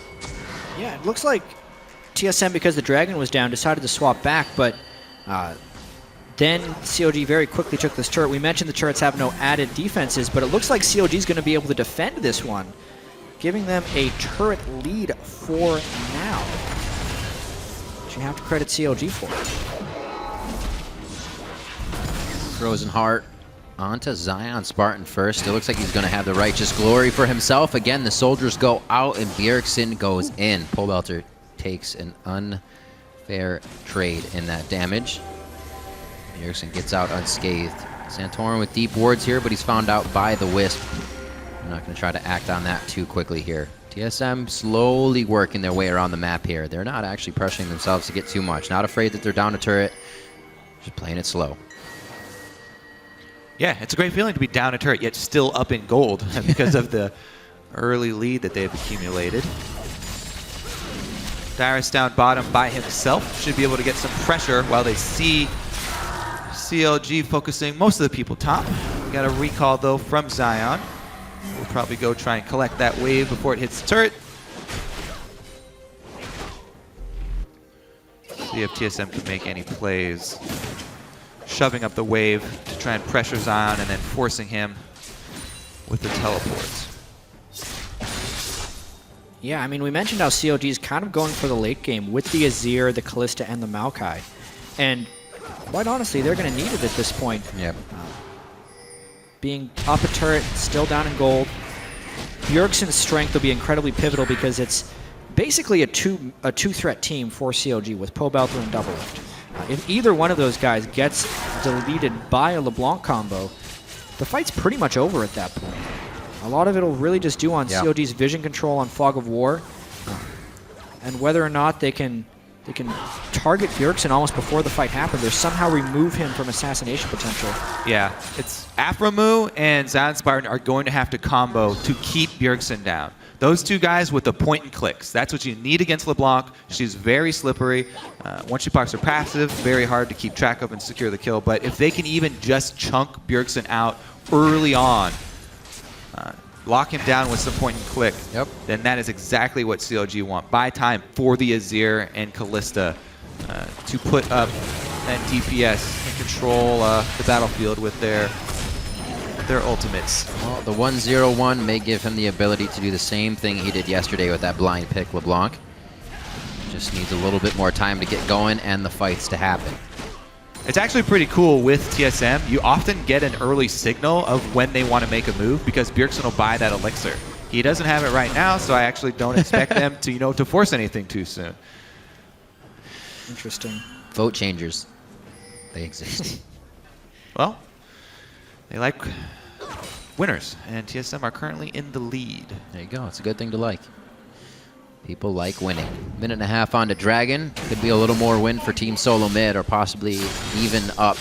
Yeah, it looks like TSM, because the Dragon was down, decided to swap back, but then CLG very quickly took this turret. We mentioned the turrets have no added defenses, but it looks like CLG is going to be able to defend this one, giving them a turret lead for now, which you have to credit CLG for. Frozen Heart onto Zion Spartan first. It looks like he's going to have the Righteous Glory for himself. Again, the soldiers go out and Bjergsen goes in. Pobelter takes an unfair trade in that damage. Bjergsen gets out unscathed. Santorin with deep wards here, but he's found out by the Wisp. I'm not going to try to act on that too quickly here. TSM slowly working their way around the map here. They're not actually pressuring themselves to get too much. Not afraid that they're down a turret. Just playing it slow. Yeah, it's a great feeling to be down a turret, yet still up in gold because of the early lead that they've accumulated. Dyrus down bottom by himself. Should be able to get some pressure while they see CLG focusing most of the people top. We got a recall, though, from Zion. We'll probably go try and collect that wave before it hits the turret. See if TSM can make any plays. Shoving up the wave to try and pressure Zion and then forcing him with the teleports. Yeah, I mean, we mentioned how CLG is kind of going for the late game with the Azir, the Kalista, and the Maokai. And quite honestly, they're going to need it at this point. Yep. Being up a turret, still down in gold. Bjergsen's strength will be incredibly pivotal because it's basically a two-threat team for CLG with Pobelter and Doublelift. If either one of those guys gets deleted by a LeBlanc combo, the fight's pretty much over at that point. A lot of it will really just do on CLG's vision control on Fog of War, and whether or not they can target Bjergsen almost before the fight happens, or somehow remove him from assassination potential. Yeah, it's Aframu and Zion Spartan are going to have to combo to keep Bjergsen down. Those two guys with the point and clicks. That's what you need against LeBlanc. She's very slippery. Once she parks her passive, very hard to keep track of and secure the kill. But if they can even just chunk Bjergsen out early on, lock him down with some point and click, then that is exactly what CLG want. Buy time for the Azir and Kalista to put up that DPS and control the battlefield with their ultimates. Well, the 1-0-1 may give him the ability to do the same thing he did yesterday with that blind pick LeBlanc. Just needs a little bit more time to get going and the fights to happen. It's actually pretty cool with TSM. You often get an early signal of when they want to make a move because Bjergsen will buy that elixir. He doesn't have it right now, so I actually don't expect them to, to force anything too soon. Interesting. Vote changers. They exist. Well, they like winners, and TSM are currently in the lead. There you go. It's a good thing to like. People like winning. Minute and a half on to Dragon. Could be a little more win for Team SoloMid, or possibly even up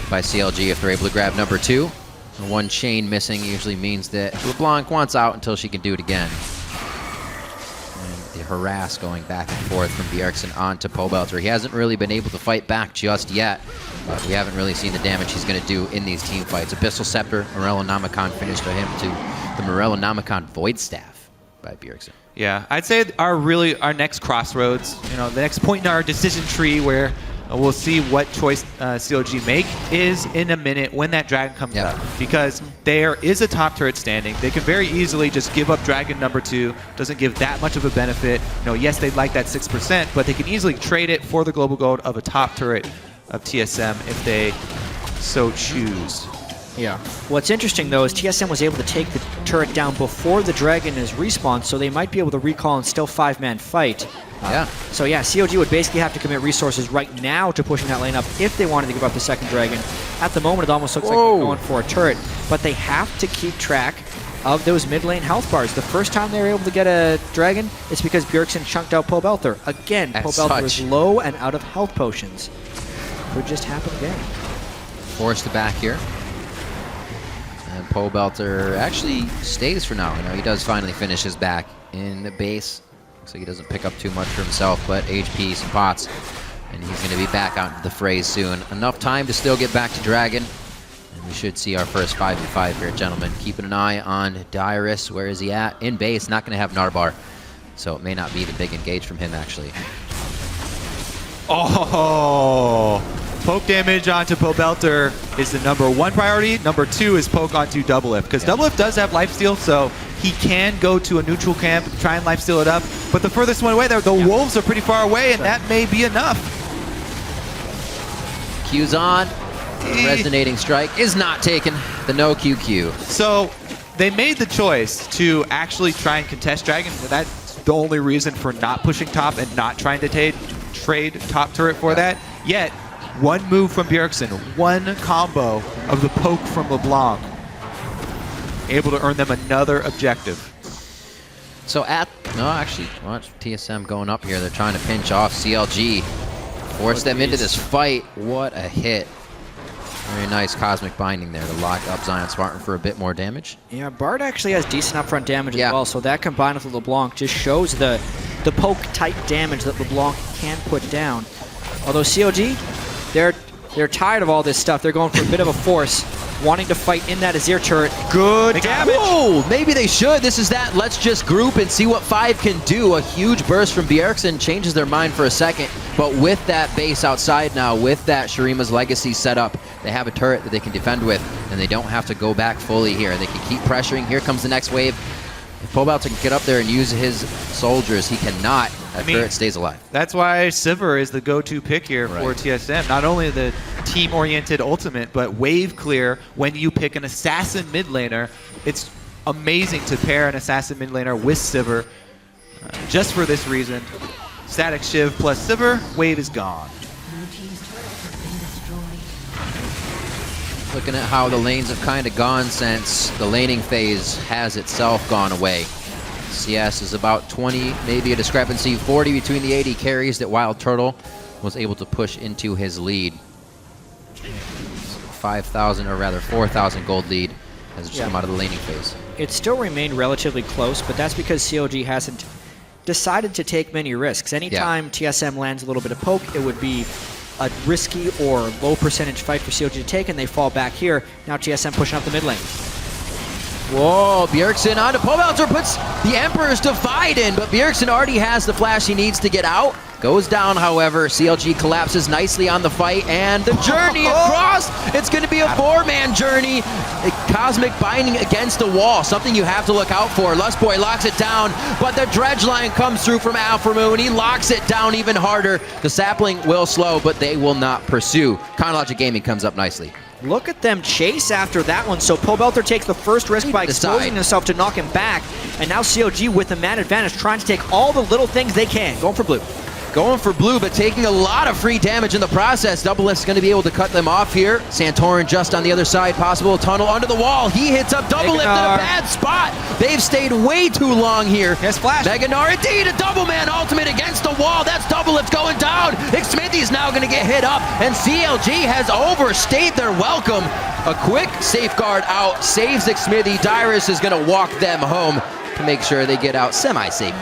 by CLG if they're able to grab number 2. The one chain missing usually means that LeBlanc wants out until she can do it again. And the harass going back and forth from Bjergsen onto Pobelter. He hasn't really been able to fight back just yet, but we haven't really seen the damage he's going to do in these team fights. Abyssal Scepter, Morello Namicon finished to him to the Morello Namicon Void Staff by Bjergsen. Yeah, I'd say our next crossroads, the next point in our decision tree where we'll see what choice CLG make is in a minute when that dragon comes up. Because there is a top turret standing. They can very easily just give up dragon number 2. Doesn't give that much of a benefit. Yes, they'd like that 6%, but they can easily trade it for the global gold of a top turret of TSM if they so choose. Yeah. What's interesting, though, is TSM was able to take the turret down before the dragon is respawned, so they might be able to recall and still 5-man fight. So yeah, CLG would basically have to commit resources right now to pushing that lane up if they wanted to give up the second dragon. At the moment, it almost looks like they're going for a turret, but they have to keep track of those mid lane health bars. The first time they were able to get a dragon, it's because Bjergsen chunked out Pobelter. Again, Pobelter is low and out of health potions. Could just happen again. Forced to back here. And Pobelter actually stays for now. He does finally finish his back in the base. Looks like he doesn't pick up too much for himself, but HP, some pots. And he's going to be back out into the fray soon. Enough time to still get back to Dragon. And we should see our first 5v5 here, gentlemen. Keeping an eye on Dyrus. Where is he at? In base, not going to have Narbar. So it may not be the big engage from him, actually. Oh! Poke damage onto Pobelter is the #1 priority. #2 is poke onto Doublelift, because Doublelift does have lifesteal, so he can go to a neutral camp, try and lifesteal it up. But the furthest one away, the wolves are pretty far away, and that may be enough. Q's on. Resonating strike is not taken. The no QQ. So they made the choice to actually try and contest Dragon. That's the only reason for not pushing top and not trying to trade top turret for that. Yet, one move from Bjergsen, one combo of the poke from LeBlanc, able to earn them another objective. So actually, watch TSM going up here. They're trying to pinch off CLG. Force them into this fight. What a hit. Very nice cosmic binding there to lock up Zion Spartan for a bit more damage. Yeah, Bard actually has decent upfront damage as well, so that combined with LeBlanc just shows the poke type damage that LeBlanc can put down. Although CLG, they're tired of all this stuff. They're going for a bit of a force, wanting to fight in that Azir turret. Good damage. Whoa, maybe they should. This is that let's just group and see what 5 can do. A huge burst from Bjergsen changes their mind for a second. But with that base outside now, with that Shurima's Legacy set up, they have a turret that they can defend with, and they don't have to go back fully here. They can keep pressuring. Here comes the next wave. If Pobelter can get up there and use his soldiers, he cannot. That turret stays alive. That's why Sivir is the go-to pick here for TSM. Not only the team-oriented ultimate, but wave clear when you pick an assassin mid laner. It's amazing to pair an assassin mid laner with Sivir. Just for this reason, Static Shiv plus Sivir, wave is gone. Looking at how the lanes have kind of gone since the laning phase has itself gone away. CS is about 20, maybe a discrepancy, 40 between the 80 carries that Wild Turtle was able to push into his lead. 5,000, or rather 4,000 gold lead has just come out of the laning phase. It still remained relatively close, but that's because CLG hasn't decided to take many risks. Anytime TSM lands a little bit of poke, it would be a risky or low percentage fight for CLG to take, and they fall back here. Now TSM pushing up the mid lane. Whoa, Bjergsen onto Pobelter, puts the Emperor's Divide in, but Bjergsen already has the flash he needs to get out. Goes down, however. CLG collapses nicely on the fight, and the journey across, it's going to be a 4-man journey. Cosmic binding against the wall, something you have to look out for. Lustboy locks it down, but the dredge line comes through from Alpha Moon. He locks it down even harder. The sapling will slow, but they will not pursue. Chronologic Gaming comes up nicely. Look at them chase after that one. So Pobelter takes the first risk by exposing himself to knock him back. And now CLG with the man advantage trying to take all the little things they can. Going for blue. Going for blue, but taking a lot of free damage in the process. Doublelift's going to be able to cut them off here. Santorin just on the other side. Possible tunnel under the wall. He hits up Doublelift in a bad spot. They've stayed way too long here. Yes, flash. Meganar, indeed, a double man ultimate against the wall. That's Doublelift going down. Xmithy's now going to get hit up, and CLG has overstayed their welcome. A quick safeguard out saves Xmithy. Dyrus is going to walk them home to make sure they get out semi-safely.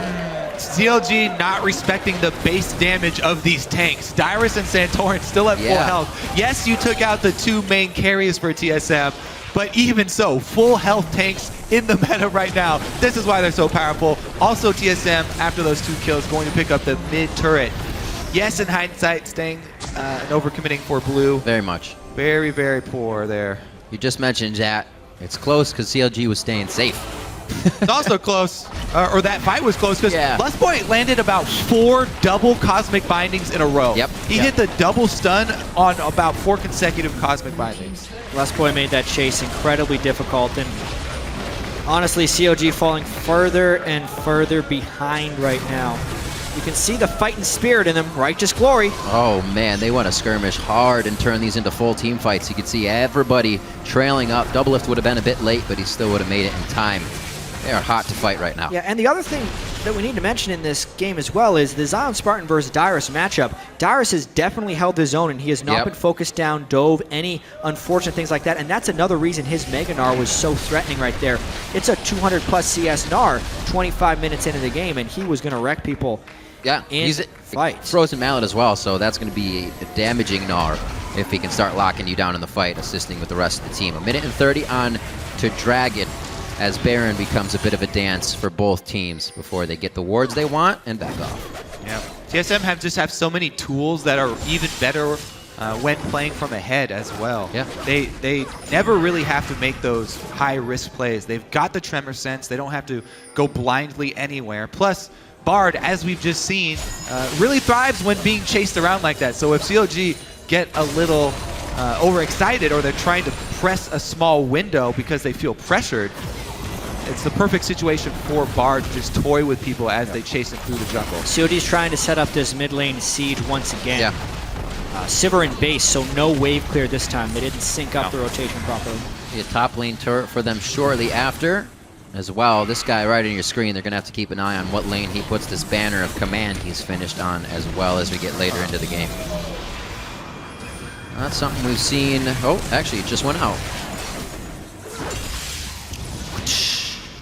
CLG not respecting the base damage of these tanks. Dyrus and Santorin still at full health. Yes, you took out the 2 main carries for TSM, but even so, full health tanks in the meta right now. This is why they're so powerful. Also, TSM, after those 2 kills, going to pick up the mid turret. Yes, in hindsight, staying and overcommitting for blue. Very much. Very, very poor there. You just mentioned that. It's close because CLG was staying safe. It's also close, or that fight was close, because Yeah. Lustboy landed about 4 double Cosmic Bindings in a row. Yep. He hit the double stun on about 4 consecutive Cosmic Bindings. Lustboy made that chase incredibly difficult, and honestly, CLG falling further and further behind right now. You can see the fighting spirit in them, righteous glory. Oh man, they want to skirmish hard and turn these into full team fights. You can see everybody trailing up. Doublelift would have been a bit late, but he still would have made it in time. They are hot to fight right now. Yeah, and the other thing that we need to mention in this game as well is the Zion Spartan versus Dyrus matchup. Dyrus has definitely held his own, and he has not been focused down, dove, any unfortunate things like that, and that's another reason his Mega Gnar was so threatening right there. It's a 200 plus CS Gnar 25 minutes into the game, and he was going to wreck people. Yeah, he's fights. Frozen Mallet as well, so that's going to be a damaging Gnar if he can start locking you down in the fight, assisting with the rest of the team. 1:30 on to Dragon, as Baron becomes a bit of a dance for both teams before they get the wards they want and back off. Yeah, TSM just have so many tools that are even better when playing from ahead as well. Yeah. They never really have to make those high-risk plays. They've got the tremor sense. They don't have to go blindly anywhere. Plus, Bard, as we've just seen, really thrives when being chased around like that. So if CLG get a little overexcited, or they're trying to press a small window because they feel pressured, it's the perfect situation for Bard to just toy with people as they chase him through the jungle. COD's trying to set up this mid lane siege once again. Yeah. Sivir in base, so no wave clear this time. They didn't sync up the rotation properly. A top lane turret for them shortly after as well. This guy right on your screen, they're going to have to keep an eye on what lane he puts this banner of command he's finished on as well as we get later into the game. That's something we've seen. Oh, actually, it just went out.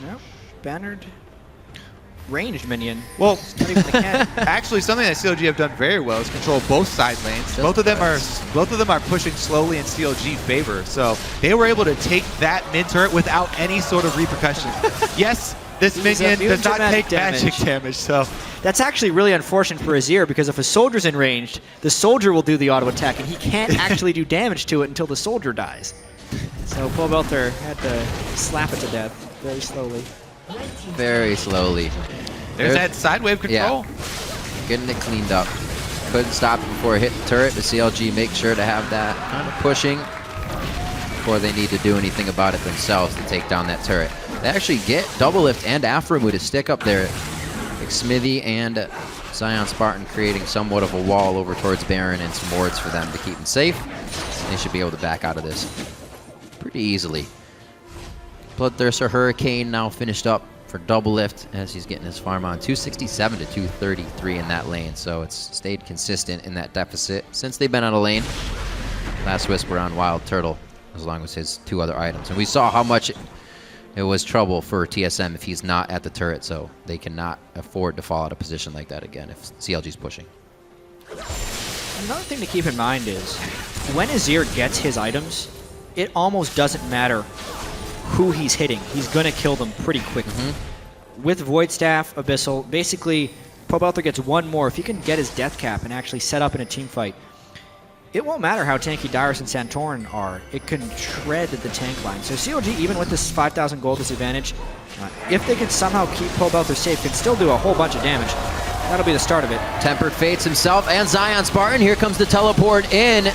Yep. Bannered. Ranged minion. Well, Not even the can. actually, something that CLG have done very well is control both side lanes. Both of them are pushing slowly in CLG favor. So they were able to take that mid turret without any sort of repercussion. Yes, this minion does not take magic damage. So That's actually really unfortunate for Azir, because if a soldier's in range, the soldier will do the auto attack, and he can't actually do damage to it until the soldier dies. So Pobelter had to slap it to death very slowly. Very slowly. there's that side wave control. Yeah. Getting it cleaned up. Couldn't stop it before it hit the turret. The CLG make sure to have that kind of pushing before they need to do anything about it themselves to take down that turret. They actually get Doublelift and Aframu to stick up there. Like Smithy and Zion Spartan creating somewhat of a wall over towards Baron and some wards for them to keep them safe. They should be able to back out of this pretty easily. Bloodthirster Hurricane now finished up for Doublelift as he's getting his farm on. 267 to 233 in that lane, so it's stayed consistent in that deficit since they've been out of lane. Last Whisper on Wild Turtle, as long as his 2 other items. And we saw how much it was trouble for TSM if he's not at the turret, so they cannot afford to fall out of position like that again if CLG's pushing. Another thing to keep in mind is when Azir gets his items, it almost doesn't matter who he's hitting. He's going to kill them pretty quickly. With Void Staff, Abyssal, basically, Pobelter gets one more. If he can get his death cap and actually set up in a team fight, it won't matter how tanky Dyrus and Santorin are. It can shred the tank line. So CLG, even with this 5,000 gold disadvantage, if they can somehow keep Pobelter safe, can still do a whole bunch of damage. That'll be the start of it. Tempered Fates himself and Zion Spartan. Here comes the teleport in.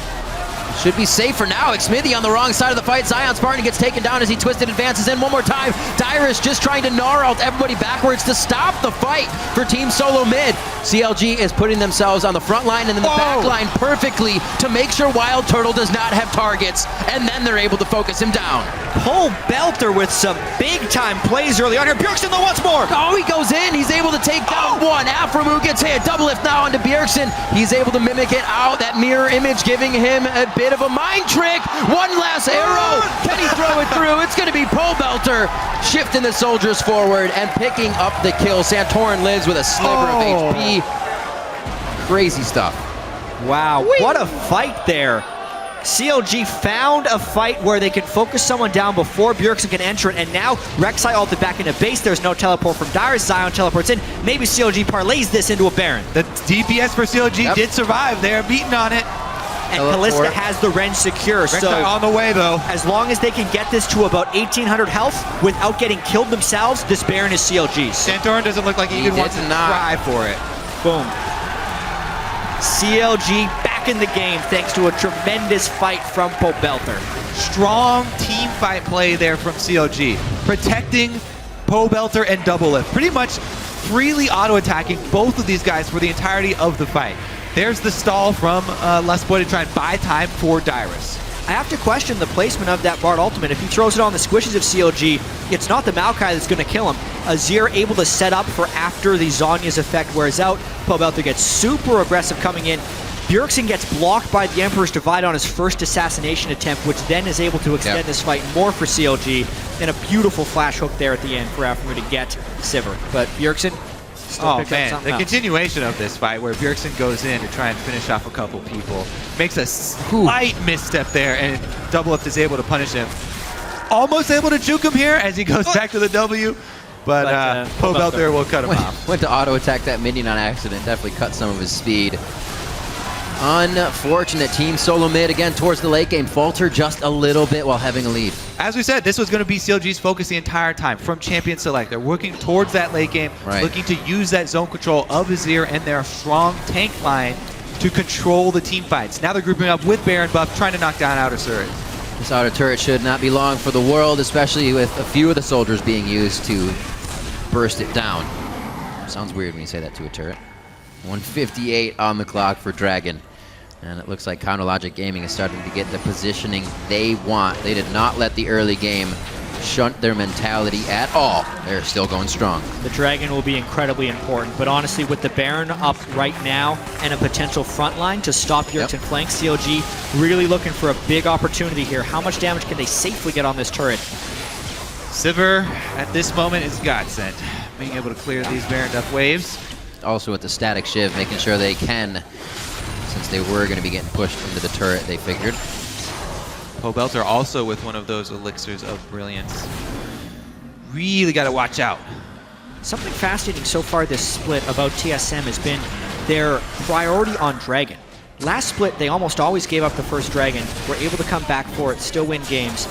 Should be safe for now. Xmithy on the wrong side of the fight. Zion Spartan gets taken down as he twisted advances in one more time. Dyrus just trying to gnar out everybody backwards to stop the fight for Team SoloMid. CLG is putting themselves on the front line and in the back line perfectly to make sure Wild Turtle does not have targets, and then they're able to focus him down. Pobelter with some big-time plays early on here. Bjergsen though once more. Oh, he goes in. He's able to take down one. Aframu gets hit. Doublelift now onto Bjergsen. He's able to mimic it out. That mirror image giving him a bit of a mind trick. One last arrow. Can he throw it through? It's going to be Pobelter shifting the soldiers forward and picking up the kill. Santorin lives with a sliver of HP. Crazy stuff. Wow, what a fight there. CLG found a fight where they can focus someone down before Bjergsen can enter it, and now Rek'Sai ulted back into base. There's no teleport from Dyrus. Zion teleports in. Maybe CLG parlays this into a Baron. The DPS for CLG did survive. They're beating on it. And Kalista has the Ren secure. So on the way, though. As long as they can get this to about 1,800 health without getting killed themselves, this Baron is CLG's. Santorin doesn't look like he even wants to try for it. Boom. CLG back in the game thanks to a tremendous fight from Pobelter. Strong team fight play there from CLG. Protecting Pobelter and Doublelift. Pretty much freely auto-attacking both of these guys for the entirety of the fight. There's the stall from Lustboy to try and buy time for Dyrus. I have to question the placement of that Bard ultimate. If he throws it on the squishes of CLG, it's not the Maokai that's going to kill him. Azir able to set up for after the Zhonya's effect wears out. Pobelter gets super aggressive coming in. Bjergsen gets blocked by the Emperor's Divide on his first assassination attempt, which then is able to extend this fight more for CLG. And a beautiful flash hook there at the end for Afro to get Sivir. But Bjergsen still picked up something else. Continuation of this fight where Bjergsen goes in to try and finish off a couple people. Makes a slight misstep there, and Doublelift is able to punish him. Almost able to juke him here as he goes back to the W, but Pobelter will cut him off. Went to auto-attack that minion on accident. Definitely cut some of his speed. Unfortunate. Team SoloMid again towards the late game. Falter just a little bit while having a lead. As we said, this was going to be CLG's focus the entire time from champion select. They're working towards that late game, looking to use that zone control of Azir and their strong tank line to control the team fights. Now they're grouping up with Baron buff, trying to knock down outer turret. This outer turret should not be long for the world, especially with a few of the soldiers being used to burst it down. Sounds weird when you say that to a turret. 158 on the clock for Dragon. And it looks like Counterlogic Gaming is starting to get the positioning they want. They did not let the early game shunt their mentality at all. They're still going strong. The Dragon will be incredibly important, but honestly, with the Baron up right now and a potential front line to stop Bjergsen flank, CLG really looking for a big opportunity here. How much damage can they safely get on this turret? Sivir, at this moment, is godsend. Being able to clear these Baron Duff waves. Also with the static shiv, making sure they can, since they were going to be getting pushed into the turret, they figured. Pobelter also with one of those elixirs of brilliance. Really got to watch out. Something fascinating so far this split about TSM has been their priority on Dragon. Last split, they almost always gave up the first Dragon, were able to come back for it, still win games.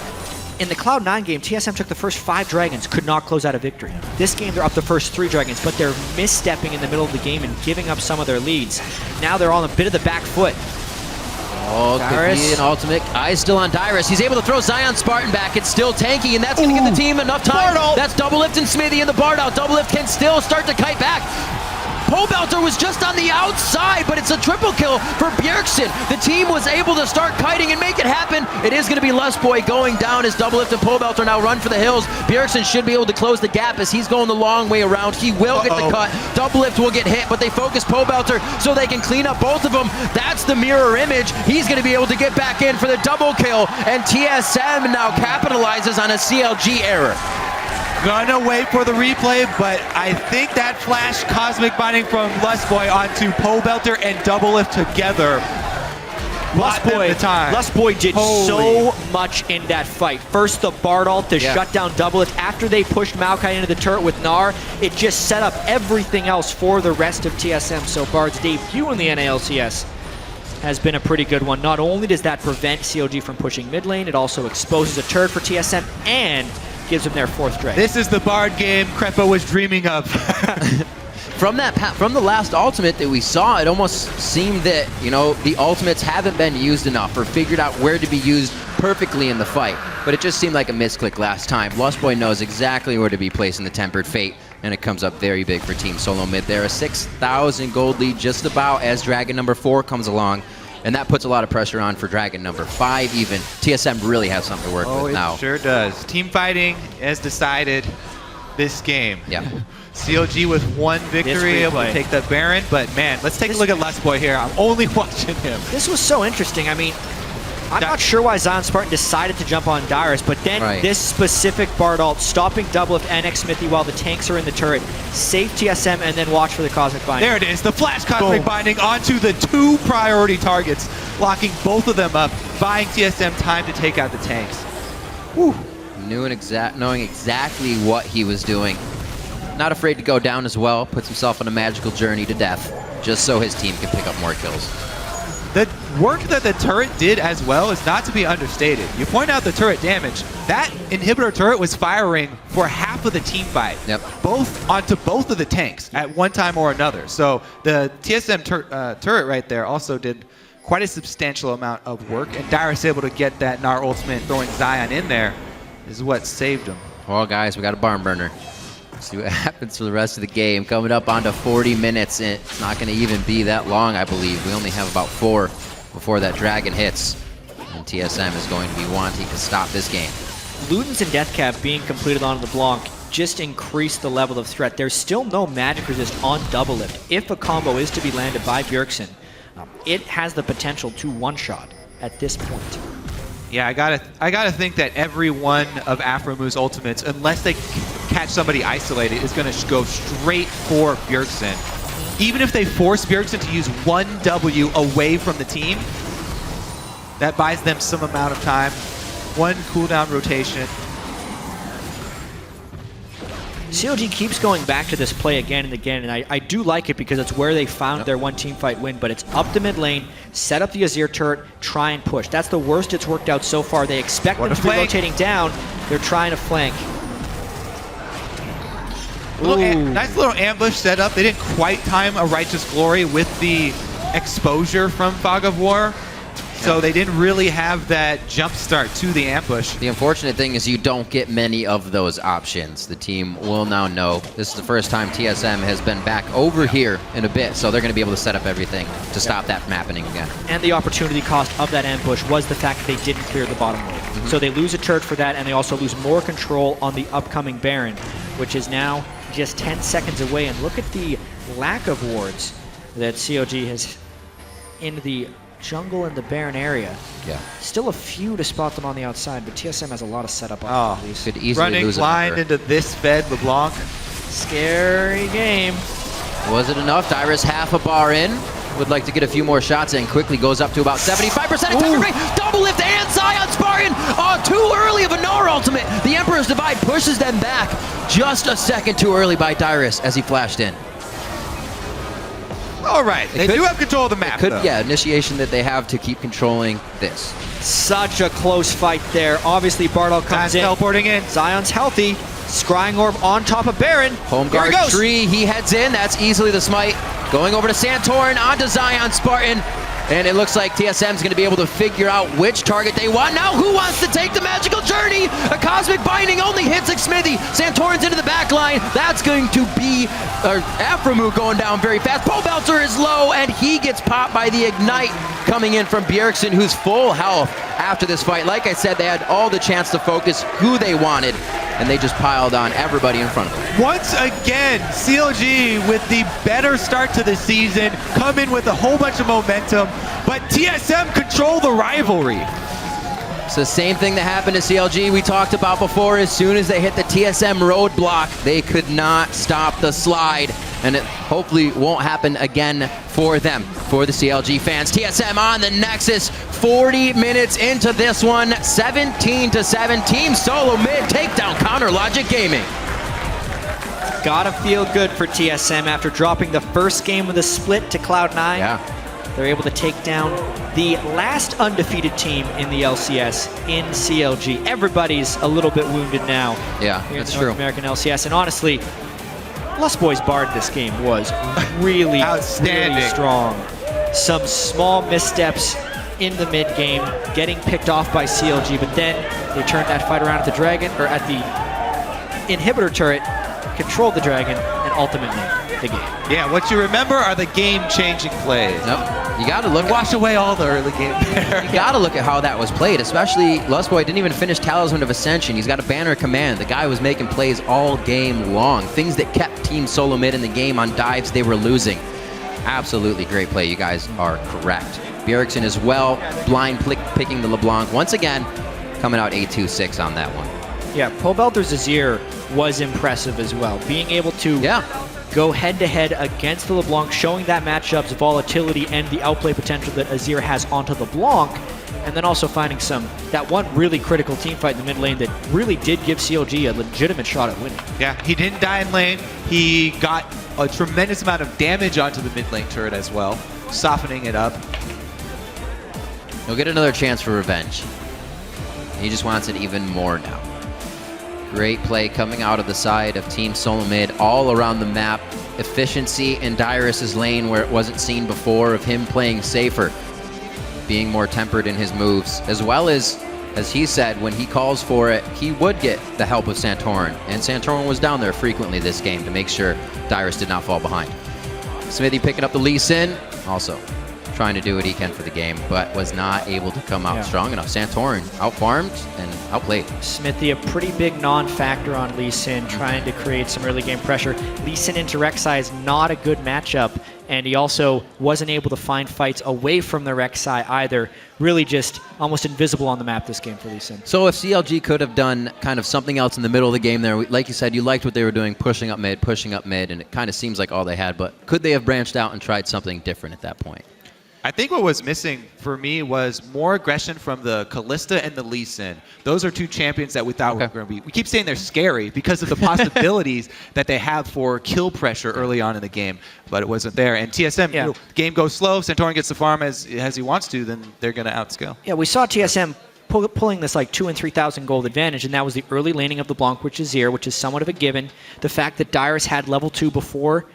In the Cloud9 game, TSM took the first 5 Dragons, could not close out a victory. This game, they're up the first 3 Dragons, but they're misstepping in the middle of the game and giving up some of their leads. Now they're on a bit of the back foot. Oh, could be an ultimate. Eyes still on Dyrus. He's able to throw Zion Spartan back. It's still tanky, and that's going to give the team enough time. That's Doublelift and Smithy in the Bard out. Doublelift can still start to kite back. Pobelter was just on the outside, but it's a triple kill for Bjergsen. The team was able to start kiting and make it happen. It is going to be Lustboy going down as Doublelift and Pobelter now run for the hills. Bjergsen should be able to close the gap as he's going the long way around. He will get the cut. Doublelift will get hit, but they focus Pobelter so they can clean up both of them. That's the mirror image. He's going to be able to get back in for the double kill, and TSM now capitalizes on a CLG error. Gonna wait for the replay, but I think that flash cosmic binding from Lustboy onto Pobelter and Doublelift together. Lustboy did so much in that fight. First, the Bard ult to shut down Doublelift. After they pushed Maokai into the turret with Gnar, it just set up everything else for the rest of TSM. So Bard's debut in the NA LCS has been a pretty good one. Not only does that prevent CLG from pushing mid lane, it also exposes a turret for TSM and gives them their 4th Dragon. This is the Bard game Krepa was dreaming of. From the last ultimate that we saw, it almost seemed that, you know, the ultimates haven't been used enough or figured out where to be used perfectly in the fight. But it just seemed like a misclick last time. Lustboy knows exactly where to be placing the Tempered Fate, and it comes up very big for Team SoloMid. They're a 6,000 gold lead just about as Dragon number 4 comes along. And that puts a lot of pressure on for Dragon number 5 even. TSM really has something to work with now. It sure does. Team fighting has decided this game. Yeah. CLG with 1 victory, able to take the Baron. But man, let's take a look at Lustboy here. I'm only watching him. This was so interesting. I mean, I'm not sure why Zion Spartan decided to jump on Dyrus, but then this specific Bard ult, stopping double lift NX Smithy while the tanks are in the turret, save TSM, and then watch for the Cosmic Binding. There it is, the flash Cosmic Binding onto the 2 priority targets, locking both of them up, buying TSM time to take out the tanks. Whew. Knowing exactly what he was doing. Not afraid to go down as well, puts himself on a magical journey to death, just so his team can pick up more kills. The work that the turret did as well is not to be understated. You point out the turret damage. That inhibitor turret was firing for half of the team fight. Yep. Onto both of the tanks at one time or another. So the TSM turret right there also did quite a substantial amount of work, and Dyrus able to get that Gnar ultimate, throwing Zion in there, is what saved him. Well, guys, we got a barn burner. See what happens for the rest of the game. Coming up onto 40 minutes. It's not going to even be that long, I believe. We only have about 4 before that dragon hits. And TSM is going to be wanting to stop this game. Ludens and Deathcap being completed onto the Blanc just increased the level of threat. There's still no magic resist on double lift. If a combo is to be landed by Bjergsen, it has the potential to one-shot at this point. Yeah, I gotta think that every one of Aphromu's ultimates, unless they catch somebody isolated, is gonna go straight for Bjergsen. Even if they force Bjergsen to use 1 W away from the team, that buys them some amount of time. 1 cooldown rotation. CLG keeps going back to this play again and again, and I do like it because it's where they found their one team fight win, but it's up the mid lane, set up the Azir turret, try and push. That's the worst it's worked out so far. They expect them to be rotating down. They're trying to flank. Nice little ambush set up. They didn't quite time a Righteous Glory with the exposure from Fog of War. So they didn't really have that jump start to the ambush. The unfortunate thing is you don't get many of those options. The team will now know. This is the first time TSM has been back over here in a bit, so they're going to be able to set up everything to stop that from happening again. And the opportunity cost of that ambush was the fact that they didn't clear the bottom wave. So they lose a turret for that, and they also lose more control on the upcoming Baron, which is now just 10 seconds away. And look at the lack of wards that CLG has in the jungle and the Baron area. Yeah. Still a few to spot them on the outside, but TSM has a lot of setup on these. Could easily Running lose blind into this fed LeBlanc. Scary game. Was it enough? Dyrus half a bar in. Would like to get a few more shots in. Quickly goes up to about 75% attack rate. Double lift and Zion Spartan. Oh, too early of a Gnar ultimate. The Emperor's Divide pushes them back just a second too early by Dyrus as he flashed in. All right, they do have control of the map, though. Yeah, initiation that they have to keep controlling this. Such a close fight there. Obviously, Bardock comes in. Teleporting in. Zion's healthy. Scrying Orb on top of Baron. Home guard tree, he heads in. That's easily the smite. Going over to Santorin, onto Zion Spartan. And it looks like TSM's going to be able to figure out which target they want. Now, who wants to take the magical journey? A Cosmic Binding only hits Smithy. Santorin's into the back line. That's going to be Aphromu going down very fast. Pobelter is low, and he gets popped by the Ignite coming in from Bjergsen, who's full health after this fight. Like I said, they had all the chance to focus who they wanted, and they just piled on everybody in front of them. Once again, CLG with the better start to the season, come in with a whole bunch of momentum, but TSM control the rivalry. It's the same thing that happened to CLG we talked about before. As soon as they hit the TSM roadblock, they could not stop the slide, and it hopefully won't happen again for them, for the CLG fans. TSM on the Nexus, 40 minutes into this one, 17-7. Team SoloMid takedown Counter Logic Gaming. Gotta feel good for TSM after dropping the first game of the split to Cloud9. Yeah. They're able to take down the last undefeated team in the LCS in CLG. Everybody's a little bit wounded now. Yeah, here that's in the true. North American LCS. And honestly, Lust Boys Bard this game was really, outstanding, really strong. Some small missteps in the mid game, getting picked off by CLG, but then they turned that fight around at the Dragon, or at the inhibitor turret, controlled the Dragon, and ultimately the game. Yeah, what you remember are the game-changing plays. Nope. You got to look. Wash away all the early game there. You got to look at how that was played, especially Lustboy didn't even finish Talisman of Ascension. He's got a banner of command. The guy was making plays all game long. Things that kept Team SoloMid in the game on dives they were losing. Absolutely great play. You guys are correct. Bjergsen as well, blind picking the LeBlanc. Once again, coming out 8-2-6 on that one. Yeah, Pobelter's Azir was impressive as well. Being able to go head-to-head against the LeBlanc, showing that matchup's volatility and the outplay potential that Azir has onto the LeBlanc, and then also finding that one really critical team fight in the mid lane that really did give CLG a legitimate shot at winning. Yeah, he didn't die in lane. He got a tremendous amount of damage onto the mid lane turret as well, softening it up. He'll get another chance for revenge. He just wants it even more now. Great play coming out of the side of Team SoloMid, all around the map. Efficiency in Dyrus' lane where it wasn't seen before, of him playing safer, being more tempered in his moves, as well as he said, when he calls for it, he would get the help of Santorin. And Santorin was down there frequently this game to make sure Dyrus did not fall behind. Smithy picking up the Lee Sin, also trying to do what he can for the game, but was not able to come out strong enough. Santorin out-farmed and outplayed. Smithy, a pretty big non-factor on Lee Sin, trying to create some early game pressure. Lee Sin into Rek'Sai is not a good matchup, and he also wasn't able to find fights away from the Rek'Sai either. Really just almost invisible on the map this game for Lee Sin. So if CLG could have done kind of something else in the middle of the game there, like you said, you liked what they were doing, pushing up mid, and it kind of seems like all they had, but could they have branched out and tried something different at that point? I think what was missing for me was more aggression from the Kalista and the Lee Sin. Those are two champions that we thought were going to be. We keep saying they're scary because of the possibilities that they have for kill pressure early on in the game, but it wasn't there. And TSM, you know, the game goes slow. Santorin gets the farm as he wants to, then they're going to outscale. Yeah, we saw TSM pulling this like 2,000 and 3,000 gold advantage, and that was the early laning of the Blanc, which is Azir, which is somewhat of a given. The fact that Dyrus had level 2 before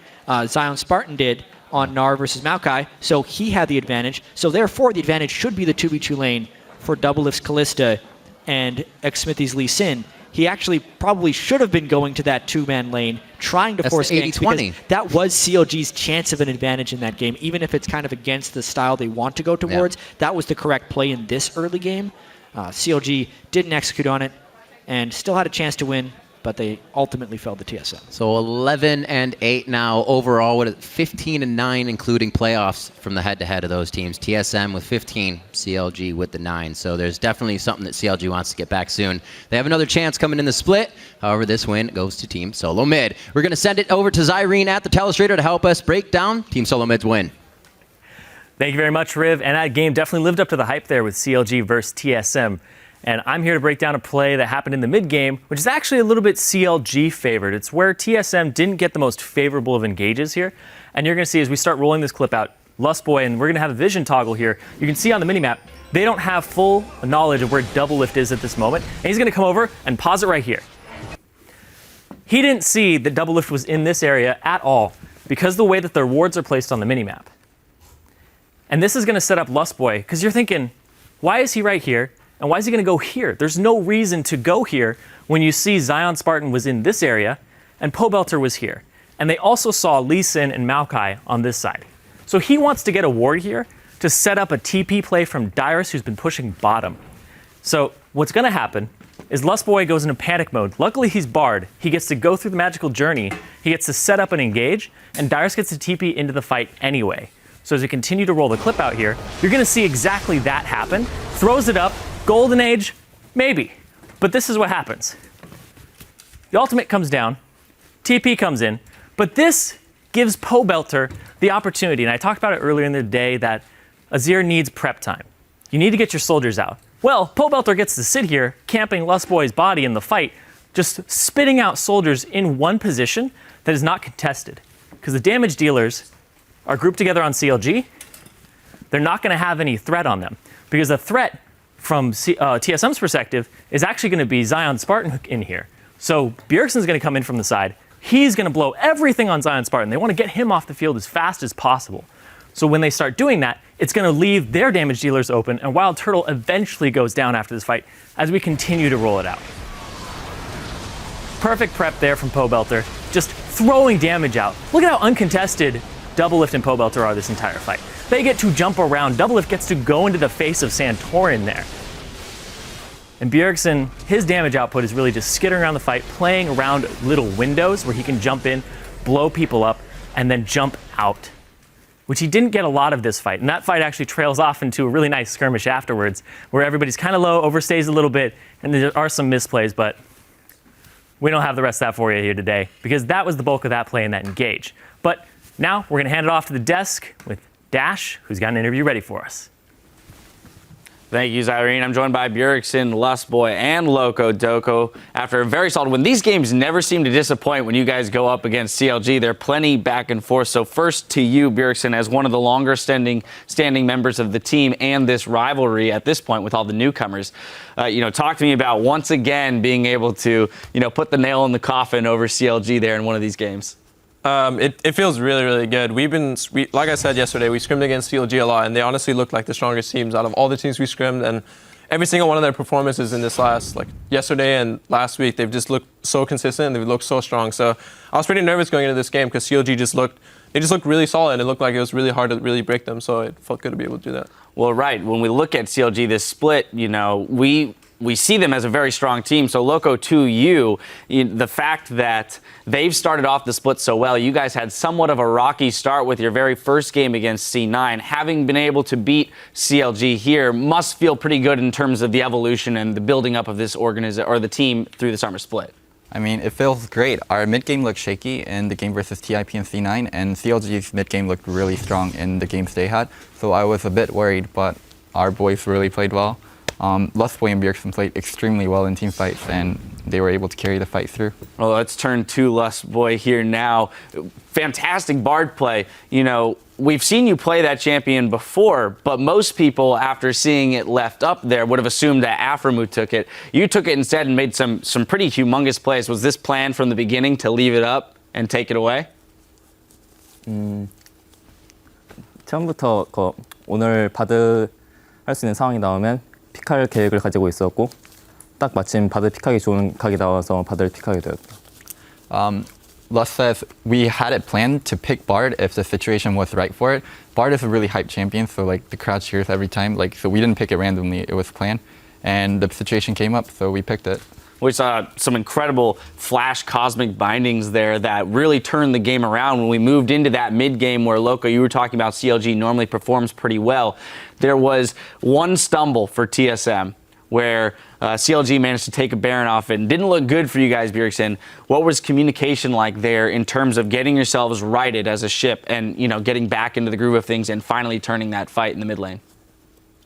Zion Spartan did on Gnar versus Maokai, so he had the advantage. So therefore, the advantage should be the 2v2 lane for Doublelift's Kalista and Xsmithy's Lee Sin. He actually probably should have been going to that two-man lane, trying to force ganks, because that was CLG's chance of an advantage in that game, even if it's kind of against the style they want to go towards. That was the correct play in this early game. CLG didn't execute on it and still had a chance to win, but they ultimately fell to TSM. So 11-8 now overall, with 15-9, including playoffs from the head-to-head of those teams. TSM with 15, CLG with the 9. So there's definitely something that CLG wants to get back soon. They have another chance coming in the split. However, this win goes to Team SoloMid. We're going to send it over to Zyrene at the Telestrator to help us break down Team SoloMid's win. Thank you very much, Riv. And that game definitely lived up to the hype there with CLG versus TSM. And I'm here to break down a play that happened in the mid game, which is actually a little bit CLG favored. It's where TSM didn't get the most favorable of engages here. And you're going to see as we start rolling this clip out, Lustboy, and we're going to have a vision toggle here. You can see on the minimap, they don't have full knowledge of where Doublelift is at this moment. And he's going to come over and pause it right here. He didn't see that Doublelift was in this area at all because of the way that their wards are placed on the minimap. And this is going to set up Lustboy, because you're thinking, why is he right here? And why is he going to go here? There's no reason to go here when you see Zion Spartan was in this area and Pobelter was here. And they also saw Lee Sin and Maokai on this side. So he wants to get a ward here to set up a TP play from Dyrus, who's been pushing bottom. So what's going to happen is Lustboy goes into panic mode. Luckily, he's barred. He gets to go through the magical journey. He gets to set up and engage, and Dyrus gets to TP into the fight anyway. So as we continue to roll the clip out here, you're going to see exactly that happen. Throws it up. Golden Age? Maybe. But this is what happens. The ultimate comes down, TP comes in, but this gives Pobelter the opportunity, and I talked about it earlier in the day, that Azir needs prep time. You need to get your soldiers out. Well, Pobelter gets to sit here, camping Lustboy's body in the fight, just spitting out soldiers in one position that is not contested. Because the damage dealers are grouped together on CLG. They're not going to have any threat on them, because the threat from TSM's perspective is actually going to be Zion Spartan in here. So Bjergsen's going to come in from the side. He's going to blow everything on Zion Spartan. They want to get him off the field as fast as possible. So when they start doing that, it's going to leave their damage dealers open, and Wild Turtle eventually goes down after this fight as we continue to roll it out. Perfect prep there from Pobelter, just throwing damage out. Look at how uncontested Doublelift and Pobelter are this entire fight. They get to jump around. Doublelift gets to go into the face of Santorin there. And Bjergsen, his damage output is really just skittering around the fight, playing around little windows where he can jump in, blow people up, and then jump out. which he didn't get a lot of this fight. And that fight actually trails off into a really nice skirmish afterwards, where everybody's kind of low, overstays a little bit, and there are some misplays, but we don't have the rest of that for you here today, because that was the bulk of that play and that engage. But now we're going to hand it off to the desk with Dash, who's got an interview ready for us. Thank you, Zyrene. I'm joined by Bjergsen, Lustboy, and Loco Doco after a very solid win. These games never seem to disappoint when you guys go up against CLG. They're plenty back and forth. So first to you, Bjergsen, as one of the longer standing members of the team and this rivalry at this point with all the newcomers. Talk to me about once again being able to, put the nail in the coffin over CLG there in one of these games. It feels really, really good. Like I said yesterday, we scrimmed against CLG a lot, and they honestly looked like the strongest teams out of all the teams we scrimmed. And every single one of their performances in this yesterday and last week, they've just looked so consistent and they've looked so strong. So I was pretty nervous going into this game because CLG just looked really solid, and it looked like it was really hard to really break them. So it felt good to be able to do that. Well, right. When we look at CLG, this split, we see them as a very strong team. So, Loco, to you, the fact that they've started off the split so well, you guys had somewhat of a rocky start with your very first game against C9. Having been able to beat CLG here must feel pretty good in terms of the evolution and the building up of this the team through the summer split. I mean, it feels great. Our mid game looked shaky in the game versus TIP and C9, and CLG's mid game looked really strong in the games they had. So I was a bit worried, but our boys really played well. Lustboy and Bjergsen played extremely well in team fights, and they were able to carry the fight through. Well, let's turn to Lustboy here now. Fantastic Bard play. We've seen you play that champion before, but most people, after seeing it left up there, would have assumed that Aframu took it. You took it instead and made some pretty humongous plays. Was this planned from the beginning to leave it up and take it away? 처음부터 오늘 바드 할 수 있는 상황이 나오면 픽할 계획을 가지고 있었고 딱 마침 바드 픽하기 좋은 각이 나와서 바드를 픽하게 되었다. Lust says we had it planned to pick Bard if the situation was right for it. Bard is a really hyped champion, so the crowd cheers every time. So we didn't pick it randomly; it was planned, and the situation came up, so we picked it. We saw some incredible flash cosmic bindings there that really turned the game around when we moved into that mid game where, Loco, you were talking about CLG normally performs pretty well. There was one stumble for TSM where CLG managed to take a Baron off it and didn't look good for you guys, Bjergsen. What was communication like there in terms of getting yourselves righted as a ship and, getting back into the groove of things and finally turning that fight in the mid lane?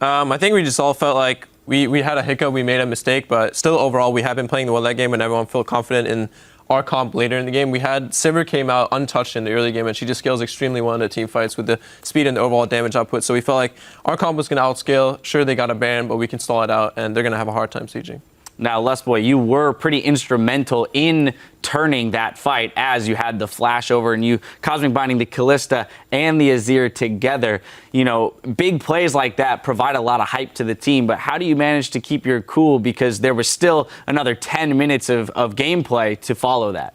I think we just all felt like we had a hiccup, we made a mistake, but still overall we have been playing well that game and everyone felt confident in our comp later in the game. We had Sivir came out untouched in the early game and she just scales extremely well in the team fights with the speed and the overall damage output. So we felt like our comp was going to outscale. Sure, they got a Baron, but we can stall it out and they're going to have a hard time sieging. Now, Lustboy, you were pretty instrumental in turning that fight as you had the flash over and you cosmic binding the Kalista and the Azir together. Big plays like that provide a lot of hype to the team, but how do you manage to keep your cool because there was still another 10 minutes of gameplay to follow that?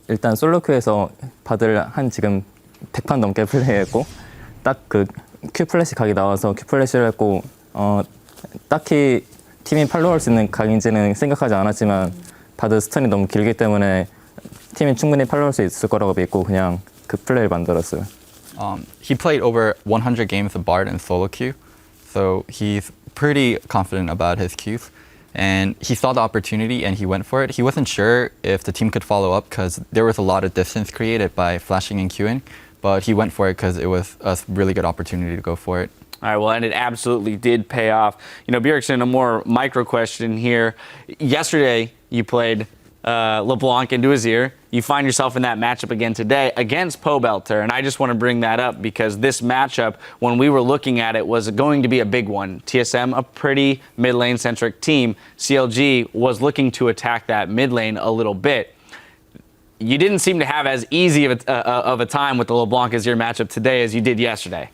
일단 솔로큐에서 바드를 한 지금 100판 넘게 플레이했고 딱 그 큐 플래시 각이 나와서 큐 플래시를 했고 딱히 팀이 팔로우할 수 있는 각인지는 생각하지 않았지만 바드 스턴이 너무 길기 때문에 팀이 충분히 팔로우할 수 있을 거라고 믿고 그냥 그 플레이를 만들었어요. He played over 100 games of Bard in solo queue, so he's pretty confident about his queues. And he saw the opportunity and he went for it. He wasn't sure if the team could follow up because there was a lot of distance created by flashing and queuing, but he went for it because it was a really good opportunity to go for it. All right, well, and it absolutely did pay off. Bjergsen, a more micro question here. Yesterday, you played LeBlanc into Azir. You find yourself in that matchup again today against Pobelter, and I just want to bring that up because this matchup, when we were looking at it, was going to be a big one. TSM, a pretty mid lane centric team. CLG was looking to attack that mid lane a little bit. You didn't seem to have as easy of a time with the LeBlanc Azir matchup today as you did yesterday.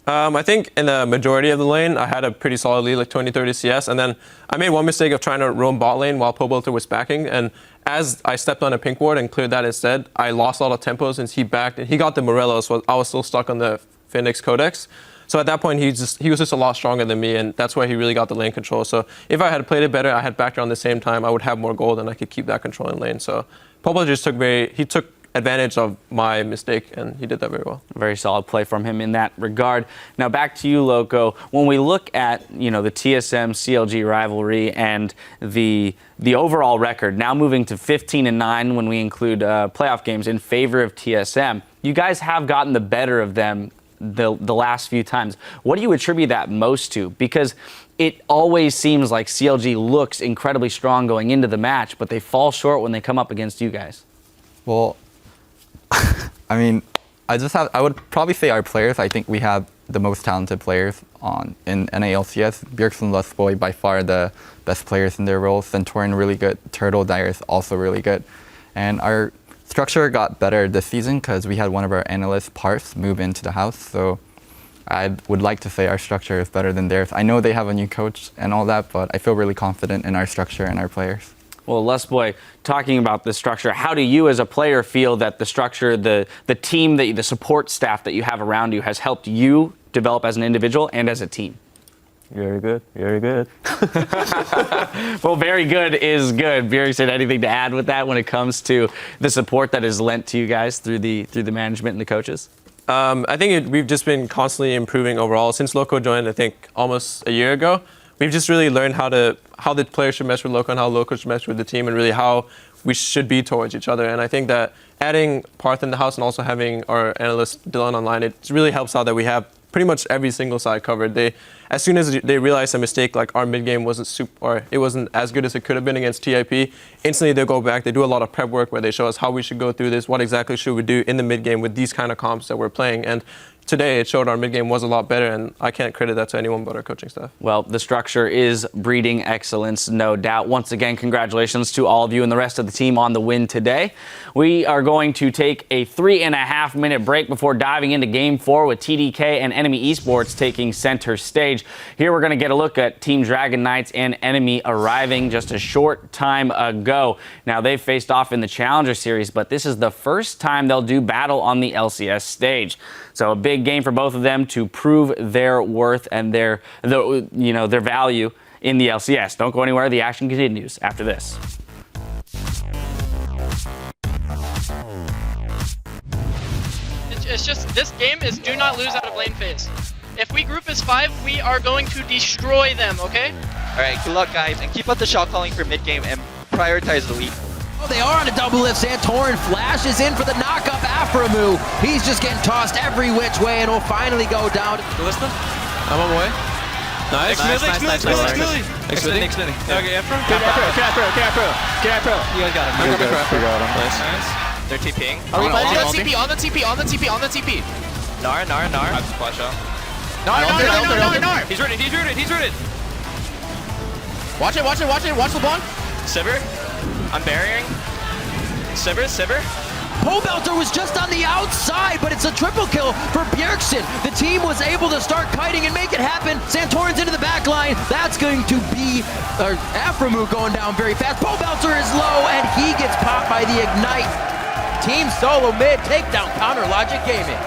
I think in the majority of the lane, I had a pretty solid lead, like 20-30 CS. And then I made one mistake of trying to roam bot lane while Pobelter was backing. And as I stepped on a pink ward and cleared that instead, I lost a lot of tempo since he backed. And he got the Morello, so I was still stuck on the Phoenix Codex. So at that point, he was just a lot stronger than me. And that's why he really got the lane control. So if I had played it better, I had backed around the same time, I would have more gold and I could keep that control in lane. So Pobelter just took advantage of my mistake, and he did that very well. Very solid play from him in that regard. Now back to you, Loco. When we look at the TSM CLG rivalry and the overall record, now moving to 15-9 when we include playoff games in favor of TSM, you guys have gotten the better of them the last few times. What do you attribute that most to? Because it always seems like CLG looks incredibly strong going into the match, but they fall short when they come up against you guys. Well, I mean, I would probably say our players. I think we have the most talented players in NA LCS. Bjergsen and Lustboy by far the best players in their roles. Centaurin really good. Turtle Dyrus also really good. And our structure got better this season because we had one of our analysts, Parth, move into the house. So I would like to say our structure is better than theirs. I know they have a new coach and all that, but I feel really confident in our structure and our players. Well, Lustboy, talking about the structure, how do you as a player feel that the structure, the team, the support staff that you have around you has helped you develop as an individual and as a team? Very good. Very good. Well, very good is good. Bjergsen, anything to add with that when it comes to the support that is lent to you guys through the management and the coaches? I think we've just been constantly improving overall. Since Loco joined, I think, almost a year ago, we've just really learned how the players should mesh with Loco and how Loco should mesh with the team and really how we should be towards each other. And I think that adding Parth in the house and also having our analyst Dylan online, it really helps out that we have pretty much every single side covered. As soon as they realize a mistake, like our mid game wasn't it wasn't as good as it could have been against TIP, instantly they go back. They do a lot of prep work where they show us how we should go through this, what exactly should we do in the mid game with these kind of comps that we're playing. And today it showed our mid game was a lot better, and I can't credit that to anyone but our coaching staff. Well, the structure is breeding excellence, no doubt. Once again, congratulations to all of you and the rest of the team on the win today. We are going to take a 3.5-minute break before diving into Game 4 with TDK and Enemy Esports taking center stage. Here we're going to get a look at Team Dragon Knights and Enemy arriving just a short time ago. Now, they've faced off in the Challenger Series, but this is the first time they'll do battle on the LCS stage. So a big game for both of them to prove their worth and their value in the LCS. Don't go anywhere. The action continues after this. It's just, this game is do not lose out of lane phase. If we group as 5, we are going to destroy them, okay? Alright, good luck guys, and keep up the shot calling for mid game and prioritize the lead. Oh, they are on a double lift. Santorin flashes in for the knock-up Aframu. He's just getting tossed every which way and will finally go down. You listen? I'm on my way. Nice. Nice. Okay, Afro. Get Pro. You guys got him. I got him. Nice. They're TPing. On the TP. Nar. Nar. Splash out. Nar. He's rooted. Watch it. Watch LeBron. Sivir. I'm burying. Sivir. Pobelter was just on the outside, but it's a triple kill for Bjergsen. The team was able to start kiting and make it happen. Santorin's into the back line. That's going to be Aframu going down very fast. Pobelter is low, and he gets popped by the Ignite. Team SoloMid takedown Counter Logic Gaming.